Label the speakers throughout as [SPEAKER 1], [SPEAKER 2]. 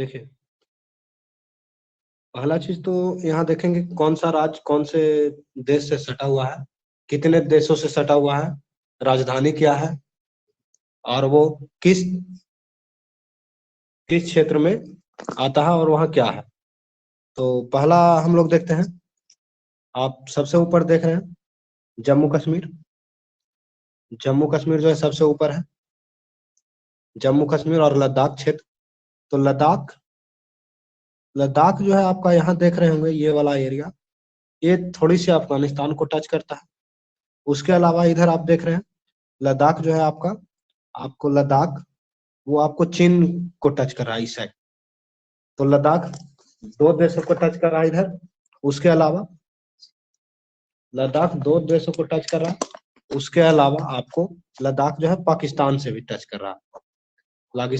[SPEAKER 1] देखिए, पहला चीज तो यहाँ देखेंगे कौन सा राज्य कौन से देश से सटा हुआ है, कितने देशों से सटा हुआ है, राजधानी क्या है, और वो किस किस क्षेत्र में आता है और वहाँ क्या है। तो पहला हम लोग देखते हैं, आप सबसे ऊपर देख रहे हैं जम्मू कश्मीर। जम्मू कश्मीर जो है सबसे ऊपर है, जम्मू कश्मीर और लद्दाख क्षेत्र। तो लद्दाख लद्दाख जो है आपका यहाँ देख रहे होंगे ये वाला एरिया, ये थोड़ी सी अफगानिस्तान को टच करता है। उसके अलावा इधर आप देख रहे हैं लद्दाख जो है आपका, आपको लद्दाख वो आपको चीन को टच कर रहा है इस साइड। तो लद्दाख दो देशों को टच कर रहा है इधर। उसके अलावा लद्दाख दो देशों को टच कर रहा है। उसके अलावा आपको लद्दाख जो है पाकिस्तान से भी टच कर रहा है।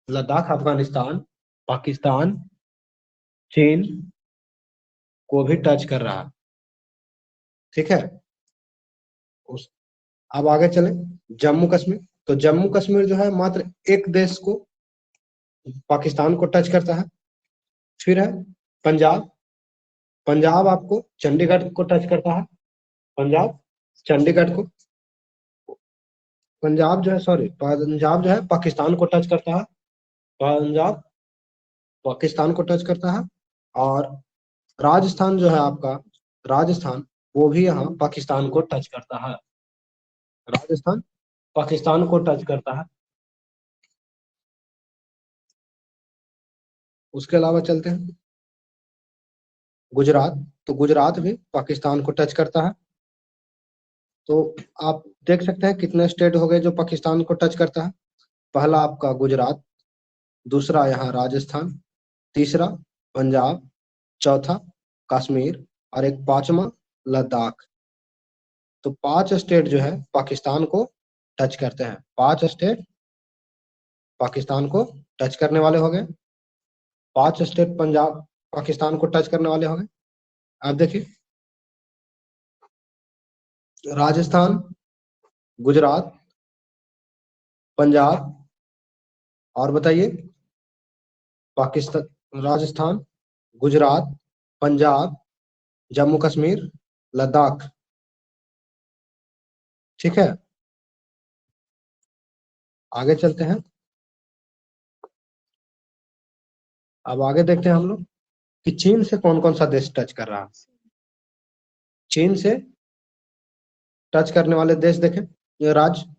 [SPEAKER 1] लद्दाख अफगानिस्तान, पाकिस्तान, चीन को भी टच कर रहा है। ठीक है, उस अब आगे चले जम्मू कश्मीर। तो जम्मू कश्मीर जो है मात्र एक देश को, पाकिस्तान को टच करता है। फिर है पंजाब। पंजाब आपको चंडीगढ़ को टच करता है। पंजाब चंडीगढ़ को, पंजाब जो है सॉरी पंजाब जो है पाकिस्तान को टच करता है। पंजाब पाकिस्तान को टच करता है। और राजस्थान जो है आपका, राजस्थान वो भी यहाँ पाकिस्तान को टच करता है। राजस्थान पाकिस्तान को टच करता है। उसके अलावा चलते हैं गुजरात। तो गुजरात भी पाकिस्तान को टच करता है। तो आप देख सकते हैं कितने स्टेट हो गए जो पाकिस्तान को टच करता है। पहला आपका गुजरात, दूसरा यहाँ राजस्थान, तीसरा पंजाब, चौथा कश्मीर और एक पांचवा लद्दाख। तो 5 स्टेट जो है पाकिस्तान को टच करते हैं। 5 स्टेट पाकिस्तान को टच करने वाले हो गए। 5 स्टेट पंजाब पाकिस्तान को टच करने वाले हो गए। आप देखिए राजस्थान, गुजरात, पंजाब और बताइए पाकिस्तान, राजस्थान, गुजरात, पंजाब, जम्मू कश्मीर, लद्दाख। ठीक है, आगे चलते हैं। अब आगे देखते हैं हम लोग कि चीन से कौन कौन सा देश टच कर रहा है। चीन से टच करने वाले देश देखें, ये राज्य।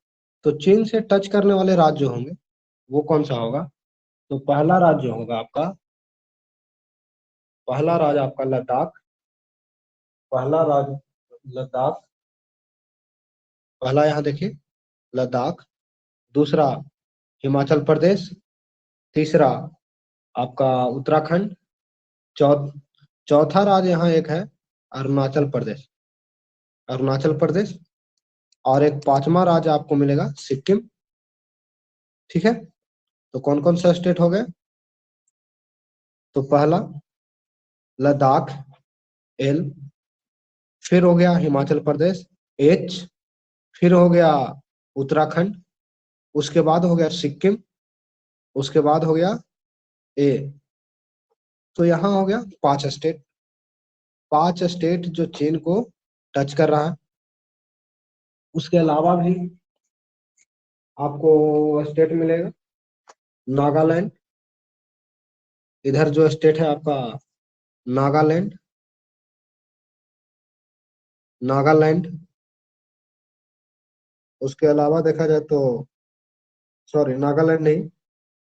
[SPEAKER 1] तो चीन से टच करने वाले राज्य जो होंगे वो कौन सा होगा। तो पहला राज्य होगा आपका, पहला राज्य आपका लद्दाख। पहला राज्य लद्दाख, पहला यहाँ देखिए लद्दाख। दूसरा हिमाचल प्रदेश। तीसरा आपका उत्तराखंड। चौथा राज्य यहाँ एक है अरुणाचल प्रदेश, अरुणाचल प्रदेश। और एक पांचवा राज्य आपको मिलेगा सिक्किम। ठीक है, तो कौन कौन सा स्टेट हो गए। तो पहला लद्दाख एल, फिर हो गया हिमाचल प्रदेश एच, फिर हो गया उत्तराखंड, उसके बाद हो गया सिक्किम, उसके बाद हो गया ए। तो यहाँ हो गया 5 स्टेट। 5 स्टेट जो चीन को टच कर रहा है। उसके अलावा भी आपको स्टेट मिलेगा नागालैंड। इधर जो स्टेट है आपका नागालैंड, नागालैंड। उसके अलावा देखा जाए तो सॉरी नागालैंड नहीं,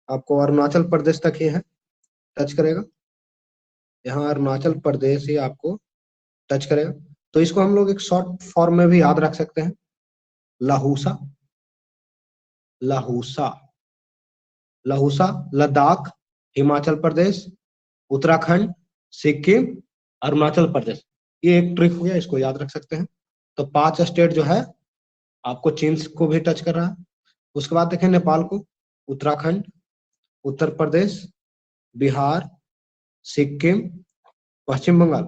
[SPEAKER 1] आपको अरुणाचल प्रदेश तक ही है टच करेगा। यहाँ अरुणाचल प्रदेश ही आपको टच करेगा। तो इसको हम लोग एक शॉर्ट फॉर्म में भी याद रख सकते हैं, लाहूसा। लाहूसा, लाहूसा लद्दाख, हिमाचल प्रदेश, उत्तराखंड, सिक्किम, अरुणाचल प्रदेश। ये एक ट्रिक हो गया, इसको याद रख सकते हैं। तो 5 स्टेट जो है आपको चीन को भी टच कर रहा है। उसके बाद देखें नेपाल को, उत्तराखंड, उत्तर प्रदेश, बिहार, सिक्किम, पश्चिम बंगाल।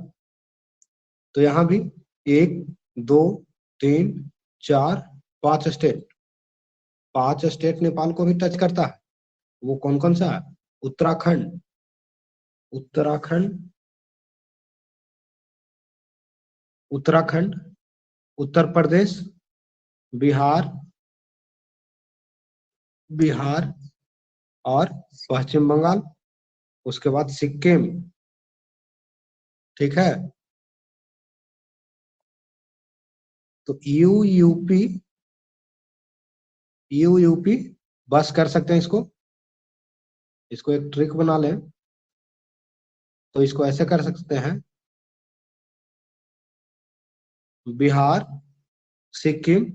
[SPEAKER 1] तो यहाँ भी 1 2 3 4 5 स्टेट, 5 स्टेट नेपाल को भी टच करता है। वो कौन कौन सा है, उत्तराखंड, उत्तराखंड, उत्तराखंड, उत्तर प्रदेश, बिहार, बिहार और पश्चिम बंगाल, उसके बाद सिक्किम। ठीक है, तो यूपी, यूपी बस कर सकते हैं इसको। इसको एक ट्रिक बना लें, तो इसको ऐसे कर सकते हैं, बिहार, सिक्किम,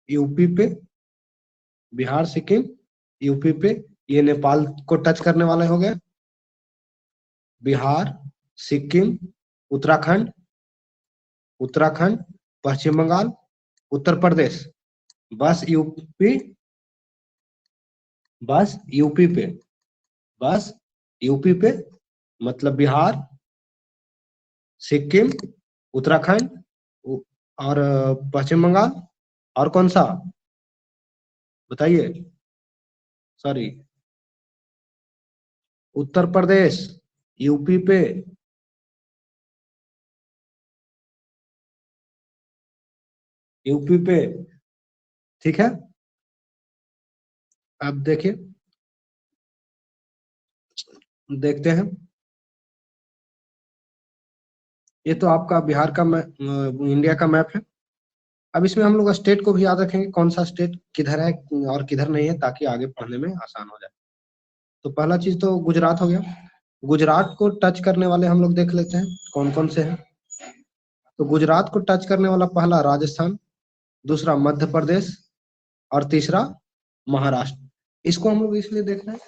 [SPEAKER 1] यूपी पे, बिहार, सिक्किम, यूपी पे, ये नेपाल को टच करने वाले हो गए। बिहार, सिक्किम, उत्तराखंड, उत्तराखंड, पश्चिम बंगाल, उत्तर प्रदेश, बस यूपी, बस यूपी पे, बस यूपी पे, मतलब बिहार, सिक्किम, उत्तराखंड और पश्चिम बंगाल, और कौन सा बताइए, सॉरी, उत्तर प्रदेश, यूपी पे, यूपी पे। ठीक है, अब देखिए, देखते हैं, ये तो आपका बिहार का इंडिया का मैप है। अब इसमें हम लोग स्टेट को भी याद रखेंगे, कौन सा स्टेट किधर है और किधर नहीं है, ताकि आगे पढ़ने में आसान हो जाए। तो पहला चीज तो गुजरात हो गया। गुजरात को टच करने वाले हम लोग देख लेते हैं कौन कौन से हैं। तो गुजरात को टच करने वाला पहला राजस्थान, दूसरा मध्य प्रदेश और तीसरा महाराष्ट्र। इसको हम लोग इसलिए देख रहे हैं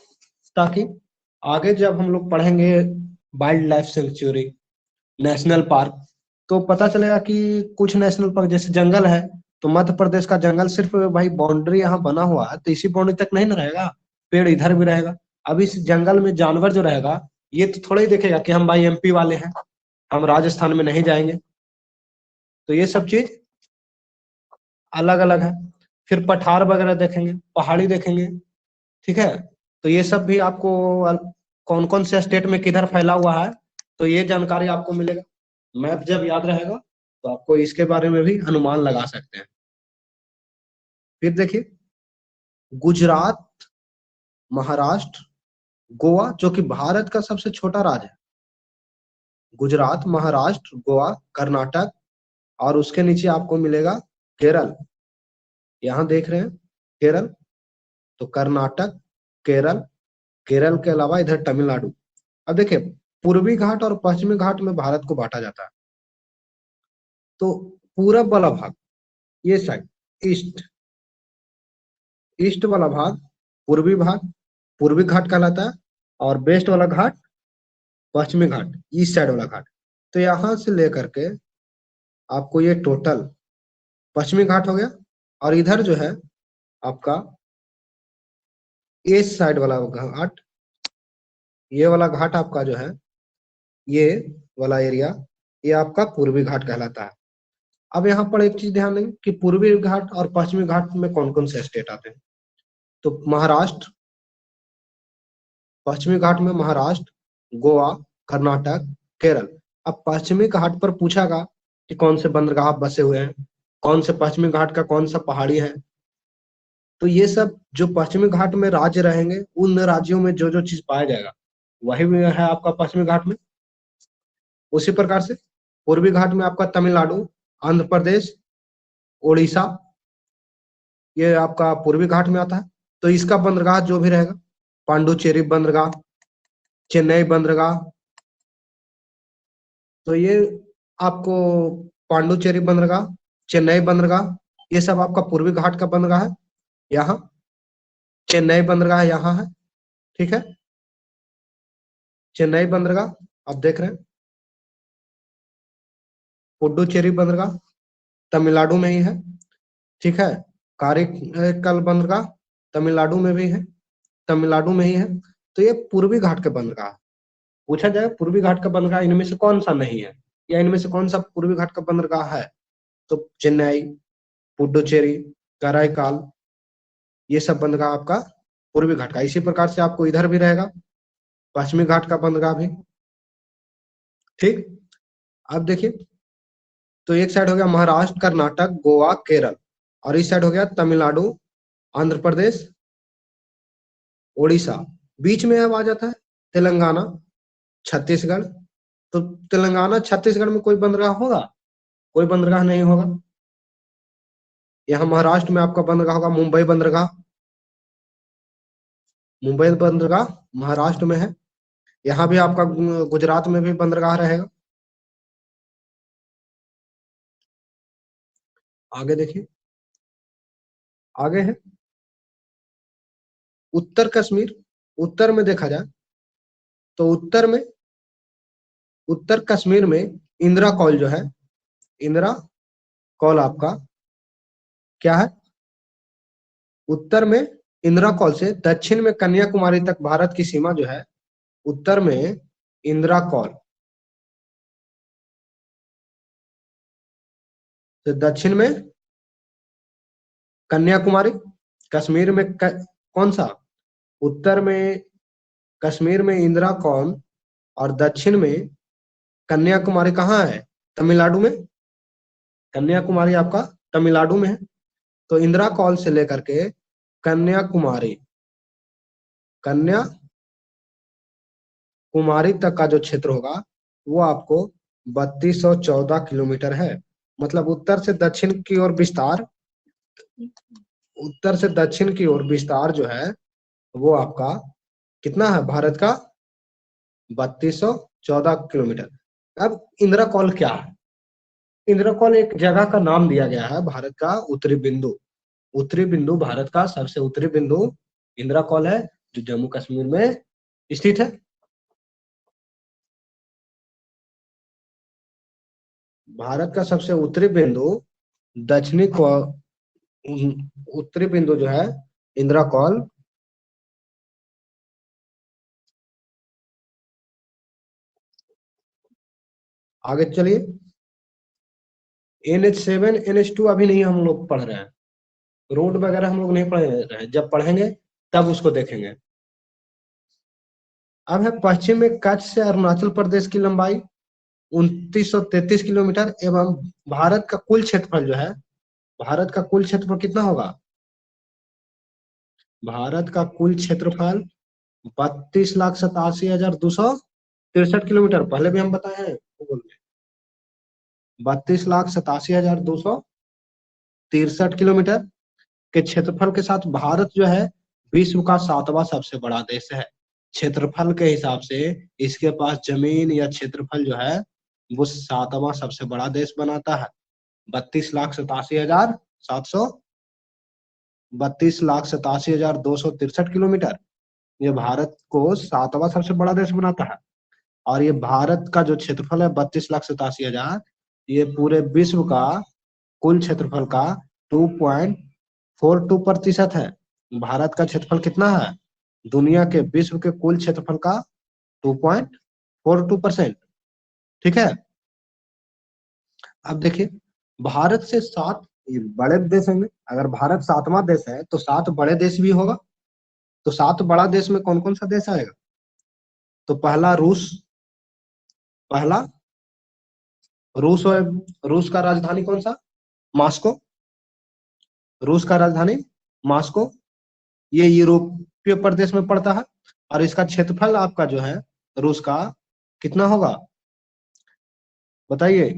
[SPEAKER 1] ताकि आगे जब हम लोग पढ़ेंगे wild life sanctuary, national park, तो पता चलेगा कि कुछ नेशनल पार्क जैसे जंगल है, तो मध्य प्रदेश का जंगल सिर्फ भाई बाउंड्री यहाँ बना हुआ है, तो इसी बाउंड्री तक नहीं ना रहेगा, पेड़ इधर भी रहेगा। अब इस जंगल में जानवर जो रहेगा, ये तो थोड़ा ही देखेगा कि हम भाई एमपी वाले हैं, हम राजस्थान में नहीं जाएंगे। तो ये सब चीज अलग अलग है। फिर पठार वगैरह देखेंगे, पहाड़ी देखेंगे। ठीक है, तो ये सब भी आपको कौन कौन से स्टेट में किधर फैला हुआ है, तो ये जानकारी आपको मिलेगा। मैप जब याद रहेगा तो आपको इसके बारे में भी अनुमान लगा सकते हैं। फिर देखिए, गुजरात, महाराष्ट्र, गोवा, जो कि भारत का सबसे छोटा राज्य है, गुजरात, महाराष्ट्र, गोवा, कर्नाटक, और उसके नीचे आपको मिलेगा केरल। यहाँ देख रहे हैं केरल, तो कर्नाटक, केरल, केरल के अलावा इधर तमिलनाडु। अब देखिए, पूर्वी घाट और पश्चिमी घाट में भारत को बांटा जाता है। तो पूरब वाला भाग, ये साइड, ईस्ट, ईस्ट वाला भाग, पूर्वी भाग, पूर्वी घाट कहलाता है, और वेस्ट वाला घाट, पश्चिमी घाट, ईस्ट साइड वाला घाट। तो यहां से लेकर के आपको ये टोटल पश्चिमी घाट हो गया, और इधर जो है आपका ईस्ट साइड वाला घाट, ये वाला घाट आपका जो है, ये वाला एरिया, ये आपका पूर्वी घाट कहलाता है। अब यहाँ पर एक चीज ध्यान देंगे कि पूर्वी घाट और पश्चिमी घाट में कौन कौन से स्टेट आते हैं। तो महाराष्ट्र, पश्चिमी घाट में महाराष्ट्र, गोवा, कर्नाटक, केरल। अब पश्चिमी घाट पर पूछागा कि कौन से बंदरगाह बसे हुए हैं, कौन से पश्चिमी घाट का कौन सा पहाड़ी है। तो ये सब जो पश्चिमी घाट में राज्य रहेंगे, उन राज्यों में जो जो चीज पाया जाएगा वही भी है आपका पश्चिमी घाट में। उसी प्रकार से पूर्वी घाट में आपका तमिलनाडु, आंध्र प्रदेश, उड़ीसा, ये आपका पूर्वी घाट में आता है। तो इसका बंदरगाह जो भी रहेगा, पांडुचेरी बंदरगाह, चेन्नई बंदरगाह, तो ये आपको पांडुचेरी बंदरगाह, चेन्नई बंदरगाह, ये सब आपका पूर्वी घाट का बंदरगाह है। यहाँ चेन्नई बंदरगाह यहाँ है। ठीक है, चेन्नई बंदरगाह आप देख रहे हैं, पुडुचेरी बंदरगाह तमिलनाडु में ही है। ठीक है, कारिकल बंदरगाह तमिलनाडु में भी है, तमिलनाडु में ही है। तो ये पूर्वी घाट के बंदरगाह। पूछा जाए पूर्वी घाट का बंदरगाह इनमें से कौन सा नहीं है, या इनमें से कौन सा पूर्वी घाट का बंदरगाह है, तो चेन्नई, पुडुचेरी, कराईकाल, ये सब बंदरगाह आपका पूर्वी घाट का। इसी प्रकार से आपको इधर भी रहेगा, पश्चिमी घाट का बंदरगाह भी। ठीक, अब देखिए, तो एक साइड हो गया महाराष्ट्र, कर्नाटक, गोवा, केरल, और इस साइड हो गया तमिलनाडु, आंध्र प्रदेश, उड़ीसा। बीच में अब आ जाता है तेलंगाना, छत्तीसगढ़। तो तेलंगाना छत्तीसगढ़ में कोई बंदरगाह होगा? कोई बंदरगाह नहीं होगा। यहाँ महाराष्ट्र में आपका बंदरगाह होगा मुंबई बंदरगाह। मुंबई बंदरगाह महाराष्ट्र में है। यहाँ भी आपका गुजरात में भी बंदरगाह रहेगा। आगे देखिए, आगे है उत्तर कश्मीर। उत्तर में देखा जाए तो उत्तर कश्मीर में इंदिरा कॉल जो है, इंदिरा कॉल आपका क्या है? उत्तर में इंदिरा कॉल से दक्षिण में कन्याकुमारी तक भारत की सीमा जो है, उत्तर में इंदिरा कॉल से दक्षिण में कन्याकुमारी। कश्मीर में कौन सा? उत्तर में कश्मीर में इंदिरा कॉल, और दक्षिण में कन्याकुमारी कहाँ है? तमिलनाडु में। कन्याकुमारी आपका तमिलनाडु में है। तो इंदिरा कॉल से लेकर के कन्याकुमारी कन्याकुमारी तक का जो क्षेत्र होगा वो आपको 3214 किलोमीटर है। मतलब उत्तर से दक्षिण की ओर विस्तार जो है वो आपका कितना है भारत का? 3214 किलोमीटर। अब इंदिरा कॉल क्या है? इंदिरा कॉल एक जगह का नाम दिया गया है, भारत का उत्तरी बिंदु। उत्तरी बिंदु, भारत का सबसे उत्तरी बिंदु इंदिरा कॉल है, जो जम्मू कश्मीर में स्थित है। भारत का सबसे उत्तरी बिंदु दक्षिणी उत्तरी बिंदु जो है इंदिरा कॉल, आगे चलिए। NH7 NH2 अभी नहीं हम लोग पढ़ रहे हैं, रोड वगैरह हम लोग नहीं पढ़ रहे हैं, जब पढ़ेंगे तब उसको देखेंगे। अब है पश्चिम में कच्छ से अरुणाचल प्रदेश की लंबाई 2933 किलोमीटर, एवं भारत का कुल क्षेत्रफल जो है, भारत का कुल क्षेत्रफल कितना होगा? भारत का कुल क्षेत्रफल 32,87,263 किलोमीटर, पहले भी हम बताए हैं गूगल में। 32,87,263 किलोमीटर के क्षेत्रफल के साथ भारत जो है विश्व का 7वां सबसे बड़ा देश है। क्षेत्रफल के हिसाब से इसके पास जमीन या क्षेत्रफल जो है वो 7वां सबसे बड़ा देश बनाता है। 32,87,263 किलोमीटर, ये भारत को 7वां सबसे बड़ा देश बनाता है। और ये भारत का जो क्षेत्रफल है 32,87,000, ये पूरे विश्व का कुल क्षेत्रफल का 2.42% है। भारत का क्षेत्रफल कितना है? दुनिया के विश्व के कुल क्षेत्रफल का 2.42%। ठीक है, अब देखिए, भारत से 7 बड़े देश होंगे। अगर भारत 7वां देश है तो 7 बड़े देश भी होगा। तो 7 बड़ा देश में कौन कौन सा देश आएगा? तो पहला रूस, पहला रूस है। रूस का राजधानी कौन सा? मॉस्को। रूस का राजधानी मॉस्को, ये यूरोपीय प्रदेश में पड़ता है। और इसका क्षेत्रफल आपका जो है रूस का कितना होगा बताइए,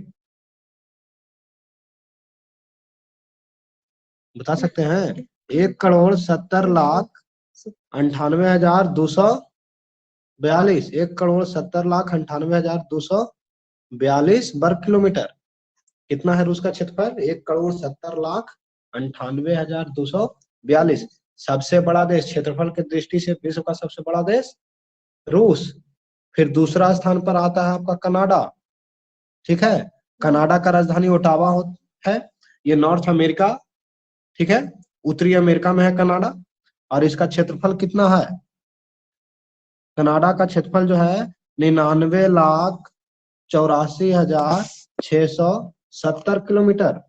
[SPEAKER 1] बता सकते हैं? 1,70,98,242, 1,70,98,242 वर्ग किलोमीटर। कितना है रूस का क्षेत्रफल? 1,70,98,242। सबसे बड़ा देश क्षेत्रफल की दृष्टि से विश्व का सबसे बड़ा देश रूस। फिर दूसरा स्थान पर आता है आपका कनाडा। ठीक है, कनाडा का राजधानी ओटावा है। ये नॉर्थ अमेरिका, ठीक है, उत्तरी अमेरिका में है कनाडा। और इसका क्षेत्रफल कितना है? कनाडा का क्षेत्रफल जो है 99,84,670 किलोमीटर।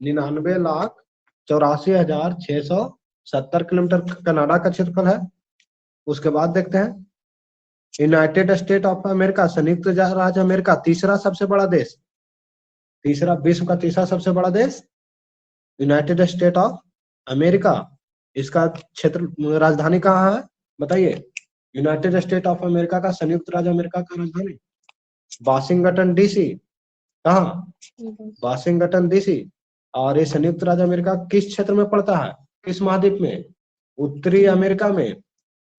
[SPEAKER 1] 99,84,670 किलोमीटर कनाडा का क्षेत्रफल है। उसके बाद देखते हैं यूनाइटेड स्टेट ऑफ अमेरिका, संयुक्त राज्य अमेरिका तीसरा सबसे बड़ा देश, तीसरा विश्व का तीसरा सबसे बड़ा देश यूनाइटेड स्टेट ऑफ अमेरिका। इसका क्षेत्र राजधानी कहाँ है बताइए? यूनाइटेड स्टेट ऑफ अमेरिका का संयुक्त राज्य अमेरिका का राजधानी वाशिंगटन डीसी। कहाँ? Washington DC. और ये संयुक्त राज्य अमेरिका किस क्षेत्र में पड़ता है, किस महाद्वीप में? उत्तरी अमेरिका में।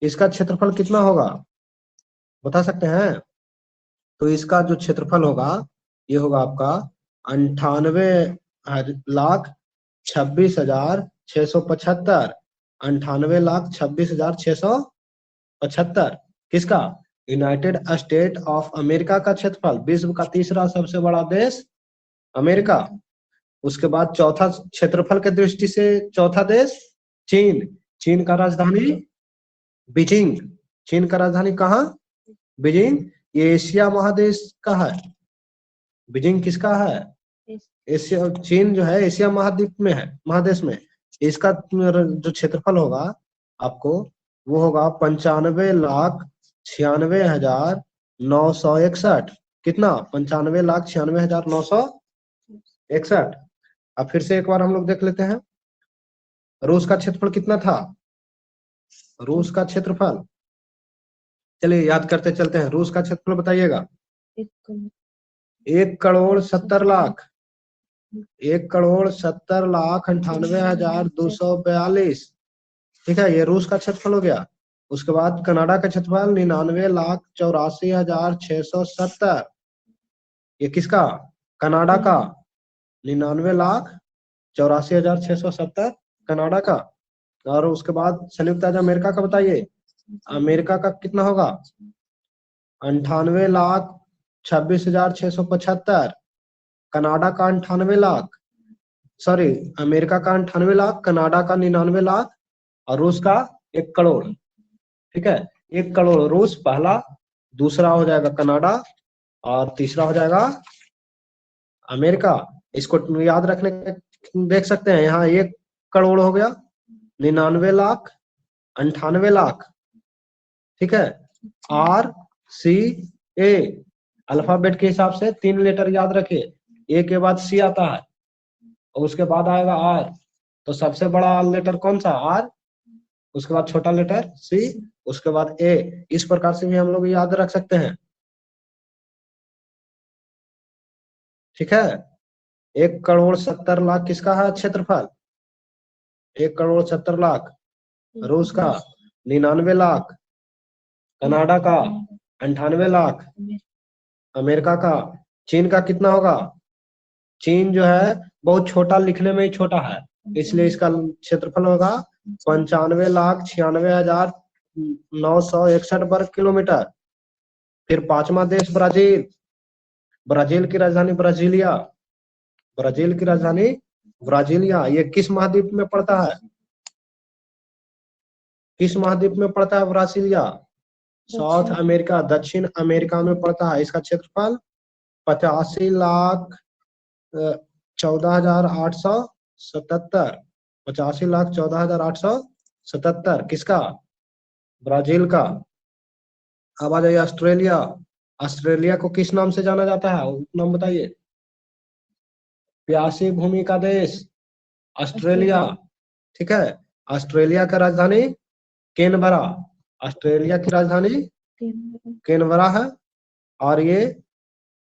[SPEAKER 1] इसका क्षेत्रफल कितना होगा बता सकते हैं? तो इसका जो क्षेत्रफल होगा ये होगा आपका 98,26,675। 98,26,675 किसका? यूनाइटेड स्टेट ऑफ अमेरिका का क्षेत्रफल। विश्व का तीसरा सबसे बड़ा देश अमेरिका। उसके बाद चौथा क्षेत्रफल के दृष्टि से चौथा देश चीन। चीन का राजधानी बीजिंग। चीन का राजधानी कहाँ? बीजिंग। ये एशिया महादेश का है। बीजिंग किसका है? एशिया। चीन जो है एशिया महाद्वीप में है, महादेश में। इसका जो क्षेत्रफल होगा आपको वो होगा 95,96,961। कितना? 95,96,961। अब फिर से एक बार हम लोग देख लेते हैं रूस का क्षेत्रफल कितना था। रूस का क्षेत्रफल चलिए याद करते चलते हैं। रूस का क्षेत्रफल बताइएगा। 1,70,00,000। 1,70,98,242। ठीक है, ये रूस का क्षेत्रफल हो गया। उसके बाद कनाडा का क्षेत्रफल 99,84,670। ये किसका? कनाडा का। 99,84,670 कनाडा का। और उसके बाद संयुक्त राज्य अमेरिका का बताइए। अमेरिका का कितना होगा? 98,26,675। कनाडा का 98 लाख, सॉरी अमेरिका का 98 लाख, कनाडा का 99 लाख और रूस का 1 करोड़। ठीक है, 1 करोड़ रूस पहला, दूसरा हो जाएगा कनाडा और तीसरा हो जाएगा अमेरिका। इसको याद रखने देख सकते हैं यहाँ 1 करोड़ हो गया, 99 लाख, 98 लाख। ठीक है, RCA अल्फाबेट के हिसाब से 3 लेटर याद रखिए। ए के बाद सी आता है और उसके बाद आएगा आर। तो सबसे बड़ा लेटर कौन सा? आर, उसके बाद छोटा लेटर सी, उसके बाद ए। इस प्रकार से भी हम लोग याद रख सकते हैं। ठीक है, 1,70,00,000 किसका है क्षेत्रफल? 1,70,00,000 रूस का, 99 लाख कनाडा का, 98 लाख अमेरिका का। चीन का कितना होगा? चीन जो है बहुत छोटा, लिखने में ही छोटा है, इसलिए इसका क्षेत्रफल होगा 95,96,961 वर्ग किलोमीटर। फिर पांचवा देश ब्राजील। ब्राजील की राजधानी ब्राजीलिया। ब्राजील की राजधानी ब्राजीलिया। ये किस महाद्वीप में पड़ता है? किस महाद्वीप में पड़ता है ब्राजीलिया? साउथ अमेरिका, दक्षिण अमेरिका में पड़ता है। इसका क्षेत्रफल 85,14,877। 85,14,877 किसका? ब्राजील का। अब आ जाइए ऑस्ट्रेलिया। ऑस्ट्रेलिया को किस नाम से जाना जाता है? नाम बताइए। प्यासी भूमि का देश ऑस्ट्रेलिया। ठीक है, ऑस्ट्रेलिया का राजधानी कैनबरा। ऑस्ट्रेलिया की राजधानी कैनबरा है और ये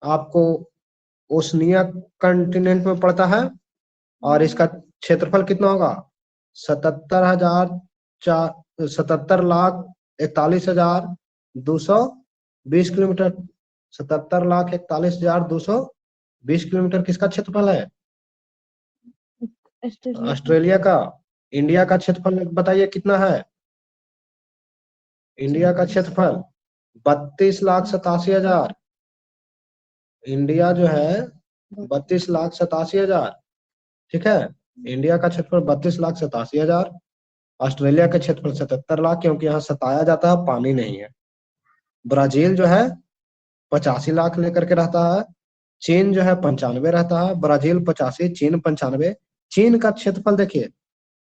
[SPEAKER 1] आपको ओशनिया कंटिनेंट में पड़ता है। और इसका क्षेत्रफल कितना होगा? 77,41,220 किलोमीटर। 77,41,220 किलोमीटर किसका क्षेत्रफल है? ऑस्ट्रेलिया का। इंडिया का क्षेत्रफल बताइए कितना है? इंडिया का क्षेत्रफल 32,87,000। इंडिया जो है 32,87,000। ठीक है, इंडिया का क्षेत्रफल 32,87,000। ऑस्ट्रेलिया का क्षेत्रफल 77 लाख, क्योंकि यहाँ सताया जाता है, पानी नहीं है। ब्राजील जो है 85 लाख लेकर के रहता है। चीन जो है 95 रहता है। ब्राजील 85, चीन 95। चीन का क्षेत्रफल देखिए,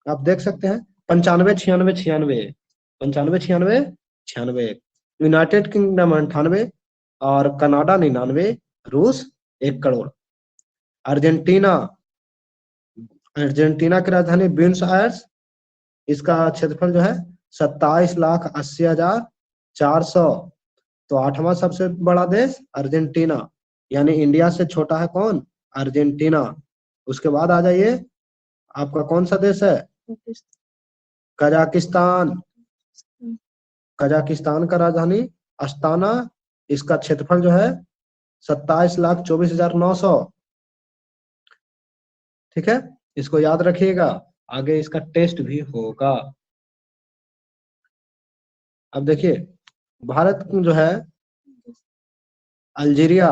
[SPEAKER 1] आप देख सकते हैं 95, 96, 96, 95, 96, 96। यूनाइटेड किंगडम 98 और कनाडा 99, रूस 1 करोड़। अर्जेंटीना, अर्जेंटीना की राजधानी ब्यूनस आयर्स, इसका क्षेत्रफल जो है 27,80,400। तो 8वां सबसे बड़ा देश अर्जेंटीना, यानी इंडिया से छोटा है कौन? अर्जेंटीना। उसके बाद आ जाइए, आपका कौन सा देश है? कजाकिस्तान। कजाकिस्तान का राजधानी अस्ताना, इसका क्षेत्रफल जो है 27,24,900। ठीक है, इसको याद रखिएगा, आगे इसका टेस्ट भी होगा। अब देखिए, भारत जो है अल्जीरिया,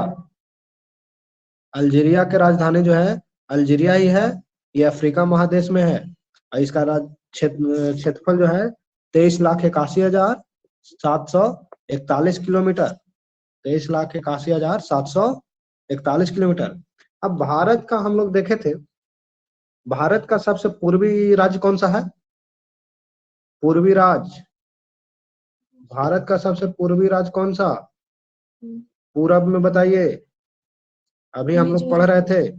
[SPEAKER 1] अल्जीरिया की राजधानी जो है अल्जीरिया ही है, ये अफ्रीका महादेश में है। और इसका क्षेत्रफल जो है 23,81,741 किलोमीटर, 23,81,741 किलोमीटर। अब भारत का हम लोग देखे थे, भारत का सबसे पूर्वी राज्य कौन सा है? पूर्वी राज्य, भारत का सबसे पूर्वी राज्य कौन सा? पूरब में बताइए, अभी हम लोग पढ़ रहे थे।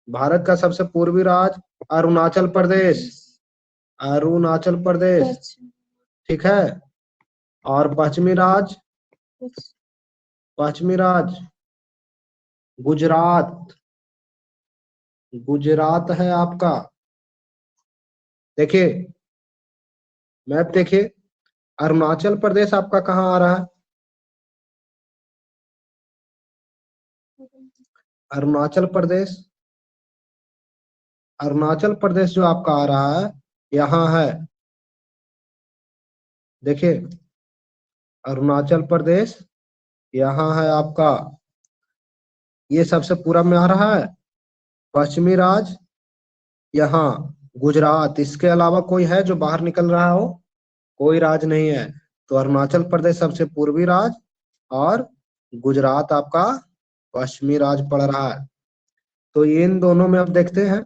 [SPEAKER 1] भारत का सबसे पूर्वी राज्य अरुणाचल प्रदेश, अरुणाचल प्रदेश, ठीक है। और पश्चिमी राज्य, पश्चिमी राज्य गुजरात, गुजरात है आपका। देखिए मैप देखिए, अरुणाचल प्रदेश आपका कहाँ आ रहा है? अरुणाचल प्रदेश, अरुणाचल प्रदेश जो आपका आ रहा है यहाँ है। देखिए अरुणाचल प्रदेश यहाँ है आपका, ये सबसे पूरब में आ रहा है। पश्चिमी राज्य यहाँ गुजरात, इसके अलावा कोई है जो बाहर निकल रहा हो? कोई राज्य नहीं है। तो अरुणाचल प्रदेश सबसे पूर्वी राज्य और गुजरात आपका पश्चिमी राज्य पड़ रहा है। तो इन दोनों में अब देखते हैं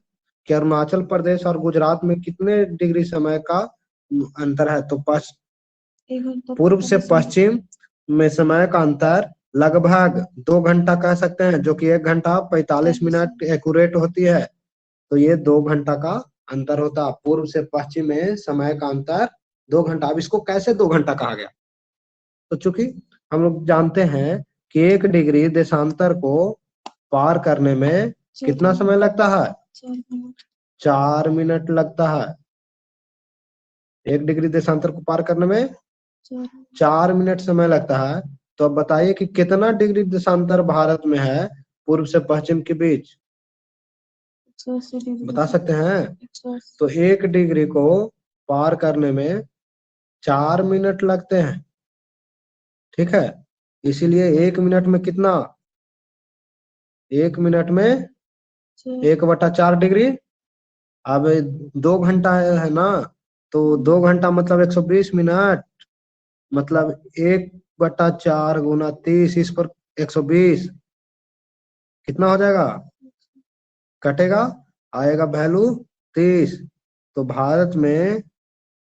[SPEAKER 1] कि अरुणाचल प्रदेश और गुजरात में कितने डिग्री समय का अंतर है। तो पूर्व से पश्चिम में समय का अंतर लगभग 2 घंटा कह सकते हैं, जो कि 1 घंटा 45 मिनट एक्यूरेट होती है। तो ये 2 घंटा का अंतर होता, पूर्व से पश्चिम में समय का अंतर 2 घंटा। अब इसको कैसे 2 घंटा कहा गया? तो चूंकि हम लोग जानते हैं कि 1 डिग्री देशांतर को पार करने में कितना समय लगता है? 4 मिनट लगता है। 1 डिग्री देशांतर को पार करने में 4 मिनट समय लगता है। तो अब बताइए कि कितना डिग्री देशांतर भारत में है पूर्व से पश्चिम के बीच? बता सकते हैं? तो 1 डिग्री को पार करने में 4 मिनट लगते हैं, ठीक है। इसीलिए 1 मिनट में कितना? 1 मिनट में 1/4 डिग्री। अब 2 घंटा है ना, तो 2 घंटा मतलब 120 मिनट, मतलब 1/4 गुना 30, इस पर 120, कितना हो जाएगा? कटेगा, आएगा वैल्यू 30। तो भारत में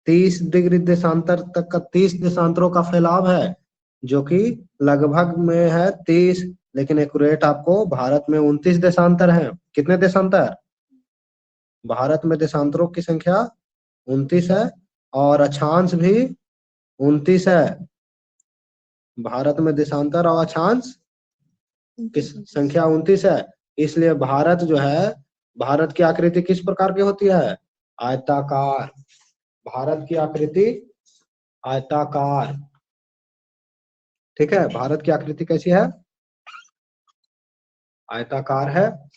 [SPEAKER 1] 30 डिग्री देशांतर तक का 30 देशांतरों का फैलाव है, जो कि लगभग में है 30, लेकिन एक्यूरेट आपको भारत में 29 देशांतर है। कितने देशांतर? भारत में देशांतरों की संख्या 29 है और अक्षांश भी 29 है। भारत में देशांतर और अक्षांश की संख्या 29 है। इसलिए भारत जो है, भारत की आकृति किस प्रकार की होती है? आयताकार। भारत की आकृति आयताकार, ठीक है। भारत की आकृति कैसी है? आयताकार है।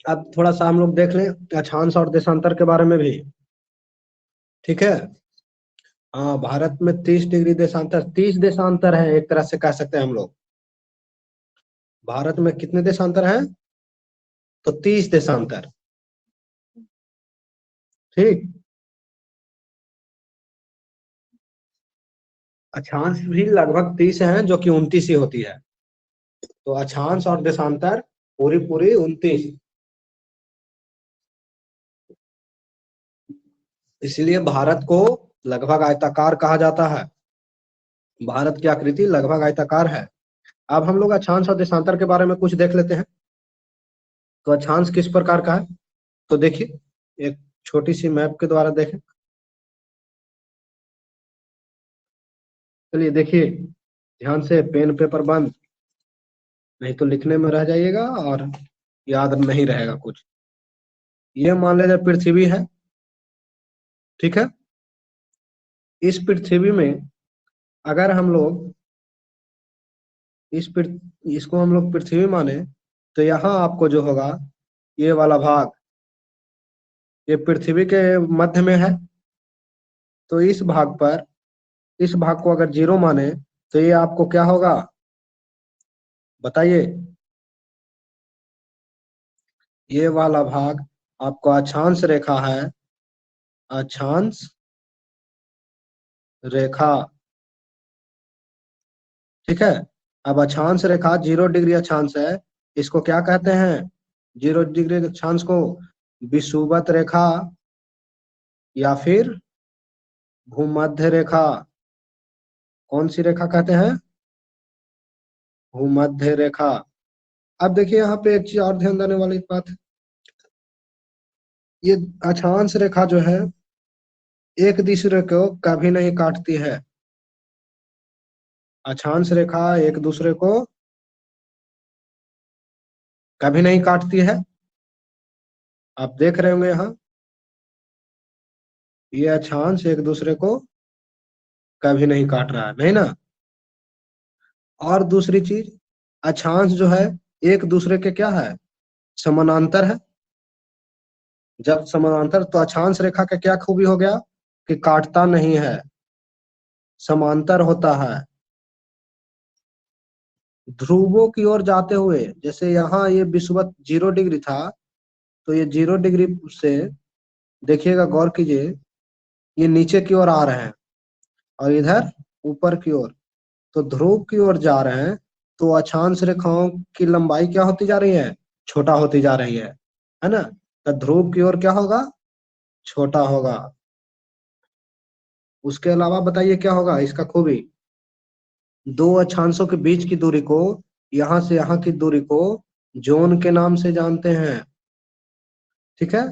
[SPEAKER 1] अब थोड़ा सा हम लोग देख लें अक्षांश और देशांतर के बारे में भी, ठीक है। हाँ, भारत में 30 डिग्री देशांतर, 30 देशांतर है, एक तरह से कह सकते हैं हम लोग। भारत में कितने देशांतर हैं? तो 30 देशांतर, ठीक। अक्षांश भी लगभग 30 हैं, जो कि 29 ही होती है। तो अक्षांश और देशांतर पूरी पूरी 29। इसलिए भारत को लगभग आयताकार कहा जाता है। भारत की आकृति लगभग आयताकार है। अब हम लोग अक्षांश और देशांतर के बारे में कुछ देख लेते हैं। तो अक्षांश किस प्रकार का है, तो देखिए एक छोटी सी मैप के द्वारा देखें। चलिए देखिए ध्यान से, पेन पेपर बंद, नहीं तो लिखने में रह जाइएगा और याद नहीं रहेगा कुछ। ये मान लीजिए पृथ्वी है, ठीक है। इस पृथ्वी में अगर हम लोग इसको हम लोग पृथ्वी माने, तो यहाँ आपको जो होगा ये वाला भाग, ये पृथ्वी के मध्य में है। तो इस भाग को अगर 0 माने तो ये आपको क्या होगा बताइए। ये वाला भाग आपको अक्षांश रेखा है, अक्षांश रेखा, ठीक है। अब अक्षांश रेखा 0 डिग्री अक्षांश है, इसको क्या कहते हैं? 0 डिग्री अक्षांश को विषुवत रेखा या फिर भूमध्य रेखा, कौन सी रेखा कहते हैं? भूमध्य रेखा। अब देखिए यहाँ पे एक चीज और ध्यान देने वाली बात है, ये अक्षांश रेखा जो है एक दूसरे को कभी नहीं काटती है। अक्षांश रेखा एक दूसरे को कभी नहीं काटती है। आप देख रहे होंगे यहाँ, ये अक्षांश एक दूसरे को कभी नहीं काट रहा है, नहीं ना। और दूसरी चीज, अक्षांश जो है एक दूसरे के क्या है? समानांतर है। जब समानांतर तो अक्षांश रेखा का क्या खूबी हो गया कि काटता नहीं है, समांतर होता है। ध्रुवों की ओर जाते हुए, जैसे यहाँ ये विषुवत 0 डिग्री था, तो ये 0 डिग्री से देखिएगा, गौर कीजिए, ये नीचे की ओर आ रहे हैं और इधर ऊपर की ओर, तो ध्रुव की ओर जा रहे हैं। तो अक्षांश रेखाओं की लंबाई क्या होती जा रही है? छोटा होती जा रही है ना। तो ध्रुव की ओर क्या होगा? छोटा होगा। उसके अलावा बताइए क्या होगा इसका खूबी? दो अक्षांशों के बीच की दूरी को, यहां से यहां की दूरी को जोन के नाम से जानते हैं, ठीक है।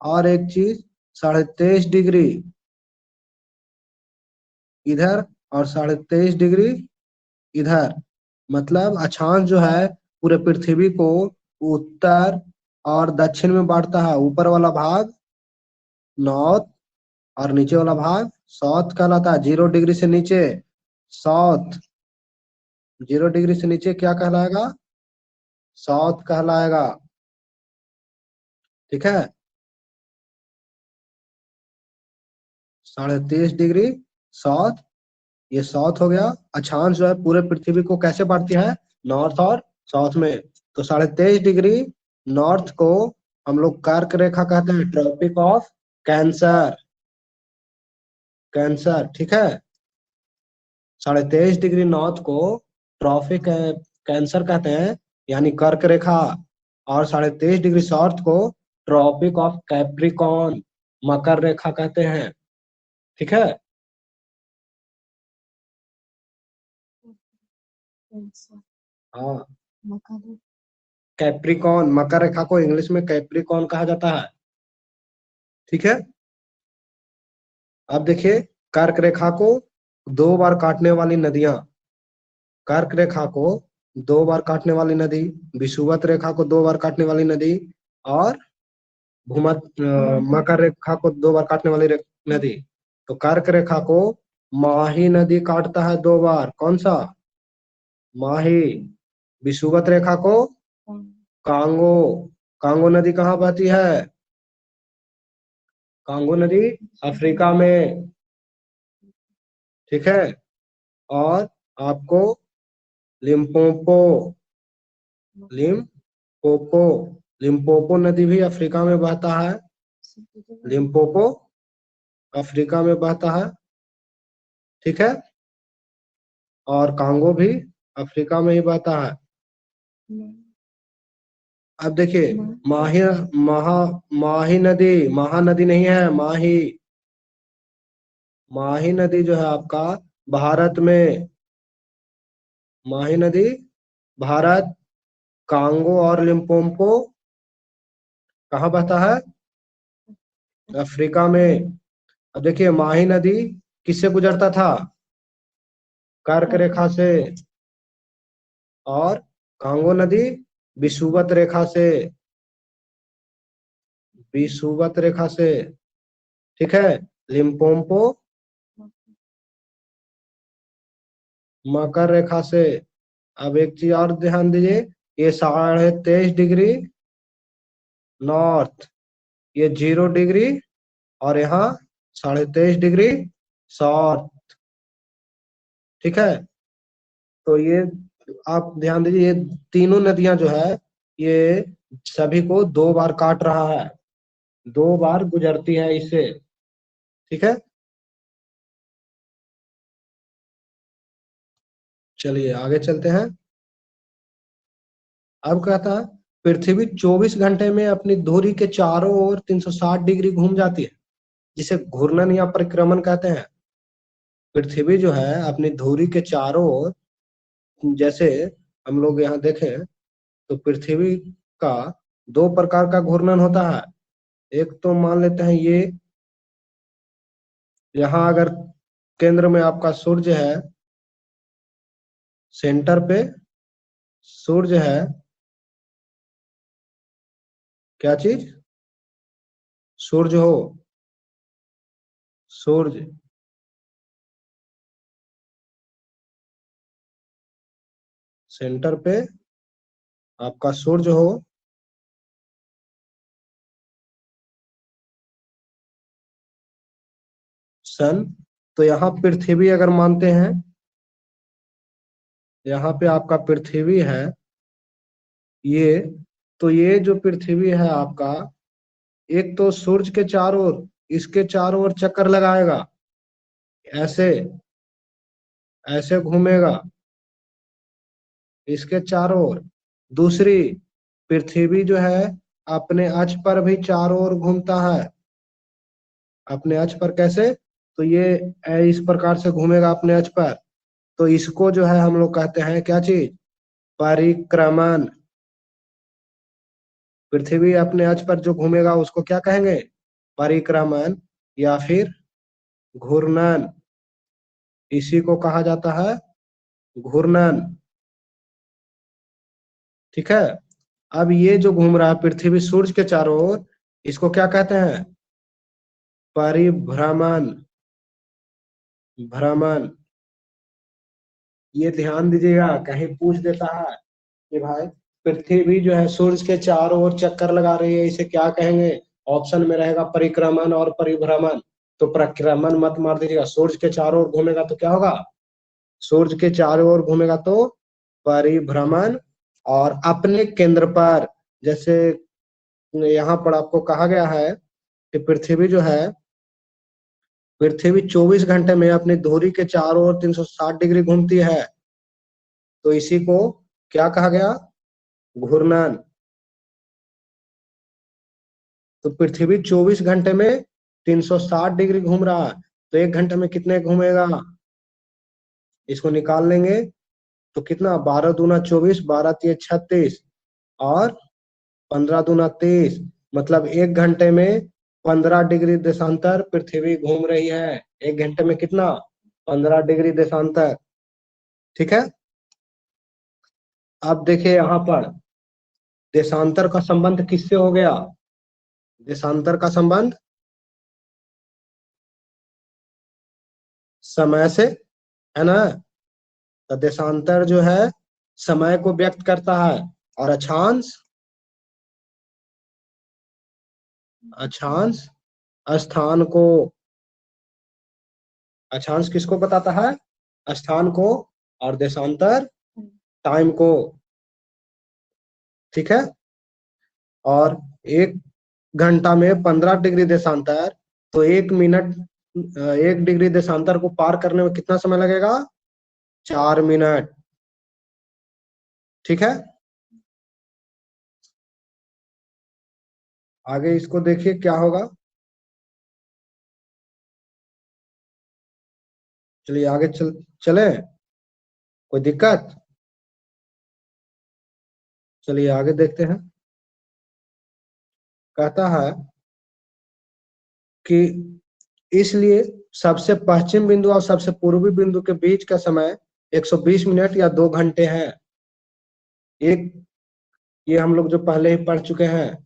[SPEAKER 1] और एक चीज, 23.5 डिग्री इधर और 23.5 डिग्री इधर, मतलब अक्षांश जो है पूरे पृथ्वी को उत्तर और दक्षिण में बांटता है। ऊपर वाला भाग नॉर्थ और नीचे वाला भाग साउथ कहलाता है। 0 डिग्री से नीचे साउथ, 0 डिग्री से नीचे क्या कहलाएगा? साउथ कहलाएगा, ठीक है। 23.5 डिग्री साउथ, ये साउथ हो गया। अक्षांश जो है पूरे पृथ्वी को कैसे बांटती है? नॉर्थ और साउथ में। तो 23.5 डिग्री नॉर्थ को हम लोग कर्क रेखा कहते हैं, ट्रॉपिक ऑफ कैंसर, कैंसर, ठीक है। 23.5 डिग्री नॉर्थ को ट्रॉपिक कैंसर कहते हैं, यानी कर्क रेखा। और 23.5 डिग्री साउथ को ट्रॉपिक ऑफ कैप्रिकॉर्न, मकर रेखा कहते हैं, ठीक है। हाँ, कैप्रिकॉर्न, मकर रेखा को इंग्लिश में कैप्रिकॉर्न कहा जाता है, ठीक है। अब देखिए कर्क रेखा को 2 बार काटने वाली नदियां, कर्क रेखा को 2 बार काटने वाली नदी, विषुवत रेखा को 2 बार काटने वाली नदी, और मकर रेखा को 2 बार काटने वाली नदी। तो कर्क रेखा को माही नदी काटता है 2 बार, कौन सा? माही। विषुवत रेखा को कांगो, कांगो नदी कहाँ बहती है? कांगो नदी अफ्रीका में, ठीक है। और आपको लिम्पोपो, लिम्पोपो, लिम्पोपो नदी भी अफ्रीका में बहता है, लिम्पोपो अफ्रीका में बहता है, ठीक है। और कांगो भी अफ्रीका में ही बहता है। अब देखिए माही, माही नदी, महानदी नहीं है, माही, माही नदी जो है आपका भारत में, माही नदी भारत, कांगो और लिम्पोपो कहाँ बहता है? अफ्रीका में। अब देखिए माही नदी किससे गुजरता था? कर्क रेखा से। और कांगो नदी विषुवत रेखा से, विषुवत रेखा से। ठीक है। लिम्पोपो मकर रेखा से। अब एक चीज और ध्यान दीजिए, ये 23.5 डिग्री नॉर्थ, ये 0 डिग्री, और यहाँ 23.5 डिग्री साउथ। ठीक है। तो ये आप ध्यान दीजिए, ये तीनों नदियां जो है ये सभी को 2 बार काट रहा है, 2 बार गुजरती है इससे। ठीक है। चलिए आगे चलते हैं। अब कहता है पृथ्वी 24 घंटे में अपनी धुरी के चारों ओर 360 डिग्री घूम जाती है, जिसे घूर्णन या परिक्रमण कहते हैं। पृथ्वी जो है अपनी धुरी के चारों ओर, जैसे हम लोग यहाँ देखें तो पृथ्वी का 2 प्रकार का घूर्णन होता है। एक तो मान लेते हैं ये, यहाँ अगर केंद्र में आपका सूर्य है, सेंटर पे सूर्य है, क्या चीज? सूर्य हो, सूर्य सेंटर पे आपका सूर्य हो, सन। तो यहाँ पृथ्वी अगर मानते हैं, यहाँ पे आपका पृथ्वी है ये, तो ये जो पृथ्वी है आपका, एक तो सूर्य के चारों ओर, इसके चारों ओर चक्कर लगाएगा, ऐसे ऐसे घूमेगा इसके चारों ओर। दूसरी, पृथ्वी जो है अपने अक्ष पर भी चारों ओर घूमता है। अपने अक्ष पर कैसे? तो ये इस प्रकार से घूमेगा अपने अक्ष पर। तो इसको जो है हम लोग कहते हैं क्या चीज? परिक्रमण। पृथ्वी अपने अक्ष पर जो घूमेगा उसको क्या कहेंगे? परिक्रमण या फिर घूर्णन। इसी को कहा जाता है घूर्णन। ठीक है। अब ये जो घूम रहा है पृथ्वी सूर्य के चारों ओर, इसको क्या कहते हैं? परिभ्रमण। भ्रमण। ये ध्यान दीजिएगा, कहीं पूछ देता है कि भाई पृथ्वी जो है सूर्य के चारों ओर चक्कर लगा रही है, इसे क्या कहेंगे? ऑप्शन में रहेगा परिक्रमण और परिभ्रमण। तो परिक्रमण मत मार दीजिएगा, सूर्य के चारों ओर घूमेगा तो क्या होगा? सूर्य के चारों ओर घूमेगा तो परिभ्रमण। और अपने केंद्र पर, जैसे यहाँ पर आपको कहा गया है कि पृथ्वी जो है, पृथ्वी 24 घंटे में अपनी धुरी के चारों ओर 360 डिग्री घूमती है, तो इसी को क्या कहा गया? घूर्णन। तो पृथ्वी 24 घंटे में 360 डिग्री घूम रहा है, तो 1 घंटे में कितने घूमेगा? इसको निकाल लेंगे तो कितना, 12 दूना 24, 12 तिया 36, और 15 दूना 30, मतलब 1 घंटे में 15 डिग्री देशांतर पृथ्वी घूम रही है। 1 घंटे में कितना? 15 डिग्री देशांतर। ठीक है। अब देखिए यहाँ पर देशांतर का संबंध किससे हो गया? देशांतर का संबंध समय से, है ना? तो देशांतर जो है समय को व्यक्त करता है, और अक्षांश, अक्षांश स्थान को, अक्षांश किसको बताता है? स्थान को। और देशांतर टाइम को। ठीक है। और 1 घंटा में 15 डिग्री देशांतर, तो 1 मिनट, 1 डिग्री देशांतर को पार करने में कितना समय लगेगा? 4 मिनट। ठीक है। आगे इसको देखिए क्या होगा। चलिए आगे चले, कोई दिक्कत? चलिए आगे देखते हैं। कहता है कि इसलिए सबसे पश्चिम बिंदु और सबसे पूर्वी बिंदु के बीच का समय 120 मिनट या 2 घंटे है। एक ये हम लोग जो पहले ही पढ़ चुके हैं।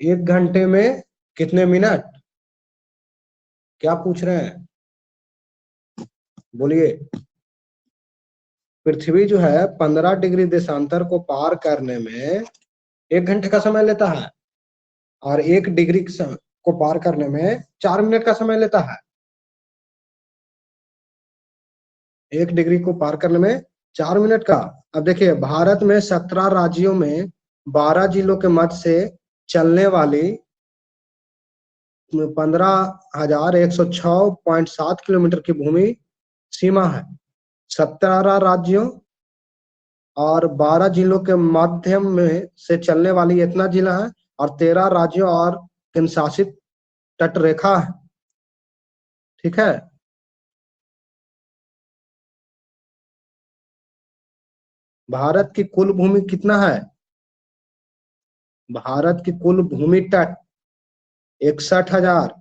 [SPEAKER 1] एक घंटे में कितने मिनट? क्या पूछ रहे हैं, बोलिए। पृथ्वी जो है 15 डिग्री देशांतर को पार करने में 1 घंटे का समय लेता है, और 1 डिग्री को पार करने में 4 मिनट का समय लेता है। 1 डिग्री को पार करने में 4 मिनट का। अब देखिए, भारत में 17 राज्यों में 12 जिलों के मध्य से चलने वाली 15,106.7 किलोमीटर की भूमि सीमा है। 17 राज्यों और 12 जिलों के माध्यम में से चलने वाली इतना जिला है, और 13 राज्यों और केंद्र शासित तटरेखा है। ठीक है। भारत की कुल भूमि कितना है? भारत की कुल भूमि तट 61,000।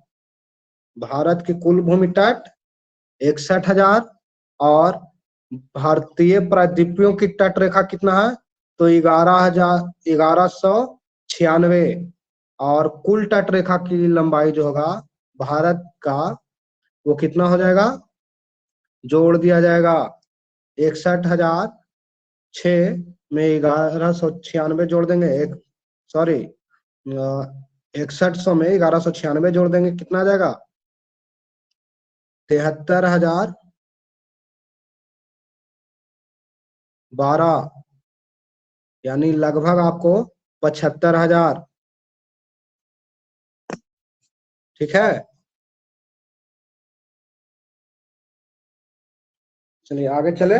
[SPEAKER 1] भारत की कुल भूमि तट 61,000, और भारतीय प्रायद्वीपों की तट रेखा कितना है? तो 11,996। और कुल तट रेखा की लंबाई जो होगा भारत का, वो कितना हो जाएगा? जोड़ दिया जाएगा 61,006 में 1196 जोड़ देंगे, एक सॉरी 6100 में 1196 जोड़ देंगे, कितना आ जाएगा? 73,012, यानी लगभग आपको 75,000। ठीक है। चलिए आगे चले।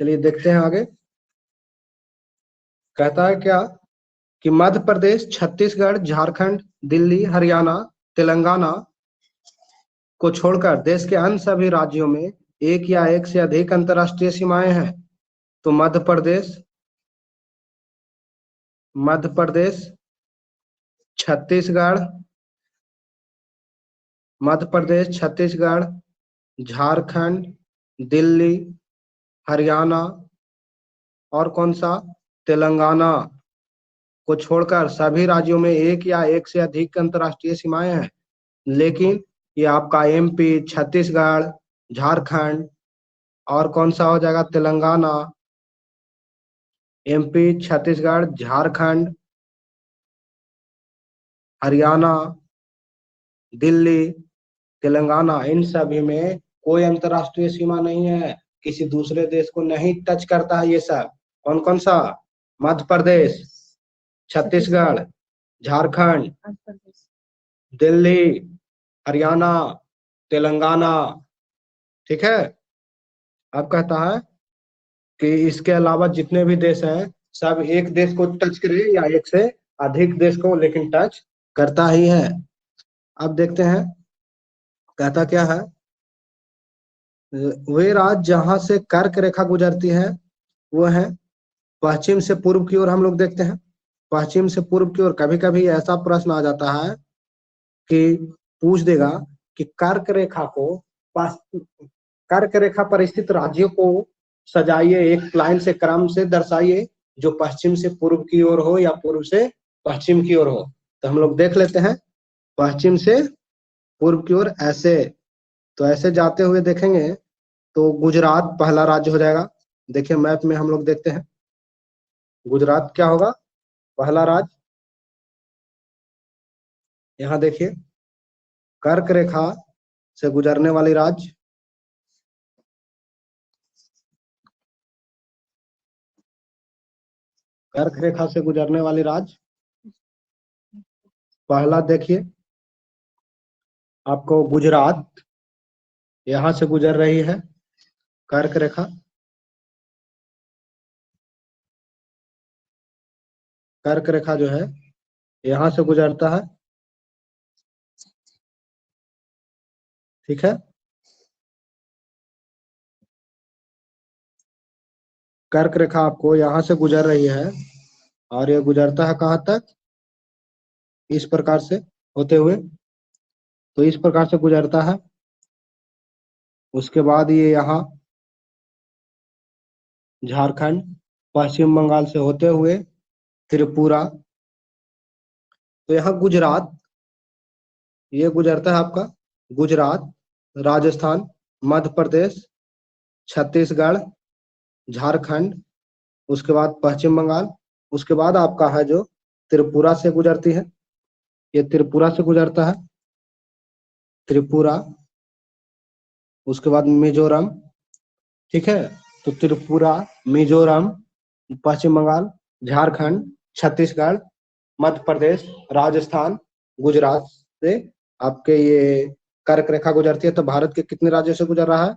[SPEAKER 1] चलिए देखते हैं आगे। कहता है क्या कि मध्य प्रदेश, छत्तीसगढ़, झारखंड, दिल्ली, हरियाणा, तेलंगाना को छोड़कर देश के अन्य सभी राज्यों में एक या एक से अधिक अंतर्राष्ट्रीय सीमाएं हैं। तो मध्य प्रदेश, छत्तीसगढ़, झारखंड, दिल्ली, हरियाणा और कौन सा, तेलंगाना को छोड़कर सभी राज्यों में एक या एक से अधिक अंतर्राष्ट्रीय सीमाएं हैं। लेकिन ये आपका एमपी, छत्तीसगढ़, झारखंड और कौन सा हो जाएगा, तेलंगाना। एमपी, छत्तीसगढ़, झारखंड, हरियाणा, दिल्ली, तेलंगाना, इन सभी में कोई अंतर्राष्ट्रीय सीमा नहीं है, किसी दूसरे देश को नहीं टच करता है ये सब। कौन कौन सा? मध्य प्रदेश, छत्तीसगढ़, झारखंड, दिल्ली, हरियाणा, तेलंगाना। ठीक है। अब कहता है कि इसके अलावा जितने भी देश हैं, सब एक देश को टच करे या एक से अधिक देश को लेकिन टच करता ही है। अब देखते हैं कहता क्या है। वे राज्य जहां से कर्क रेखा गुजरती है वो है पश्चिम से पूर्व की ओर। हम लोग देखते हैं पश्चिम से पूर्व की ओर। कभी कभी ऐसा प्रश्न आ जाता है कि पूछ देगा कि कर्क रेखा को, कर्क रेखा पर स्थित राज्यों को सजाइए, एक लाइन से क्रम से दर्शाइए जो पश्चिम से पूर्व की ओर हो या पूर्व से पश्चिम की ओर हो। तो हम लोग देख लेते हैं पश्चिम से पूर्व की ओर ऐसे। तो ऐसे जाते हुए देखेंगे तो गुजरात पहला राज्य हो जाएगा। देखिए मैप में हम लोग देखते हैं गुजरात क्या होगा, पहला राज्य। यहाँ देखिए कर्क रेखा से गुजरने वाली राज्य, कर्क रेखा से गुजरने वाली राज्य पहला देखिए आपको गुजरात, यहां से गुजर रही है कर्क रेखा। कर्क रेखा जो है यहां से गुजरता है, ठीक है। कर्क रेखा आपको यहां से गुजर रही है और ये गुजरता है कहां तक, इस प्रकार से होते हुए, तो इस प्रकार से गुजरता है। उसके बाद ये यहाँ झारखंड, पश्चिम बंगाल से होते हुए त्रिपुरा, तो यहाँ गुजरात, ये गुजरता है आपका गुजरात, राजस्थान, मध्य प्रदेश, छत्तीसगढ़, झारखंड, उसके बाद पश्चिम बंगाल, उसके बाद आपका है जो त्रिपुरा से गुजरती है, ये त्रिपुरा से गुजरता है, त्रिपुरा, उसके बाद मिजोरम, ठीक है। तो त्रिपुरा, मिजोरम, पश्चिम बंगाल, झारखंड, छत्तीसगढ़, मध्य प्रदेश, राजस्थान, गुजरात से आपके ये कर्क रेखा गुजरती है। तो भारत के कितने राज्यों से गुजर रहा है,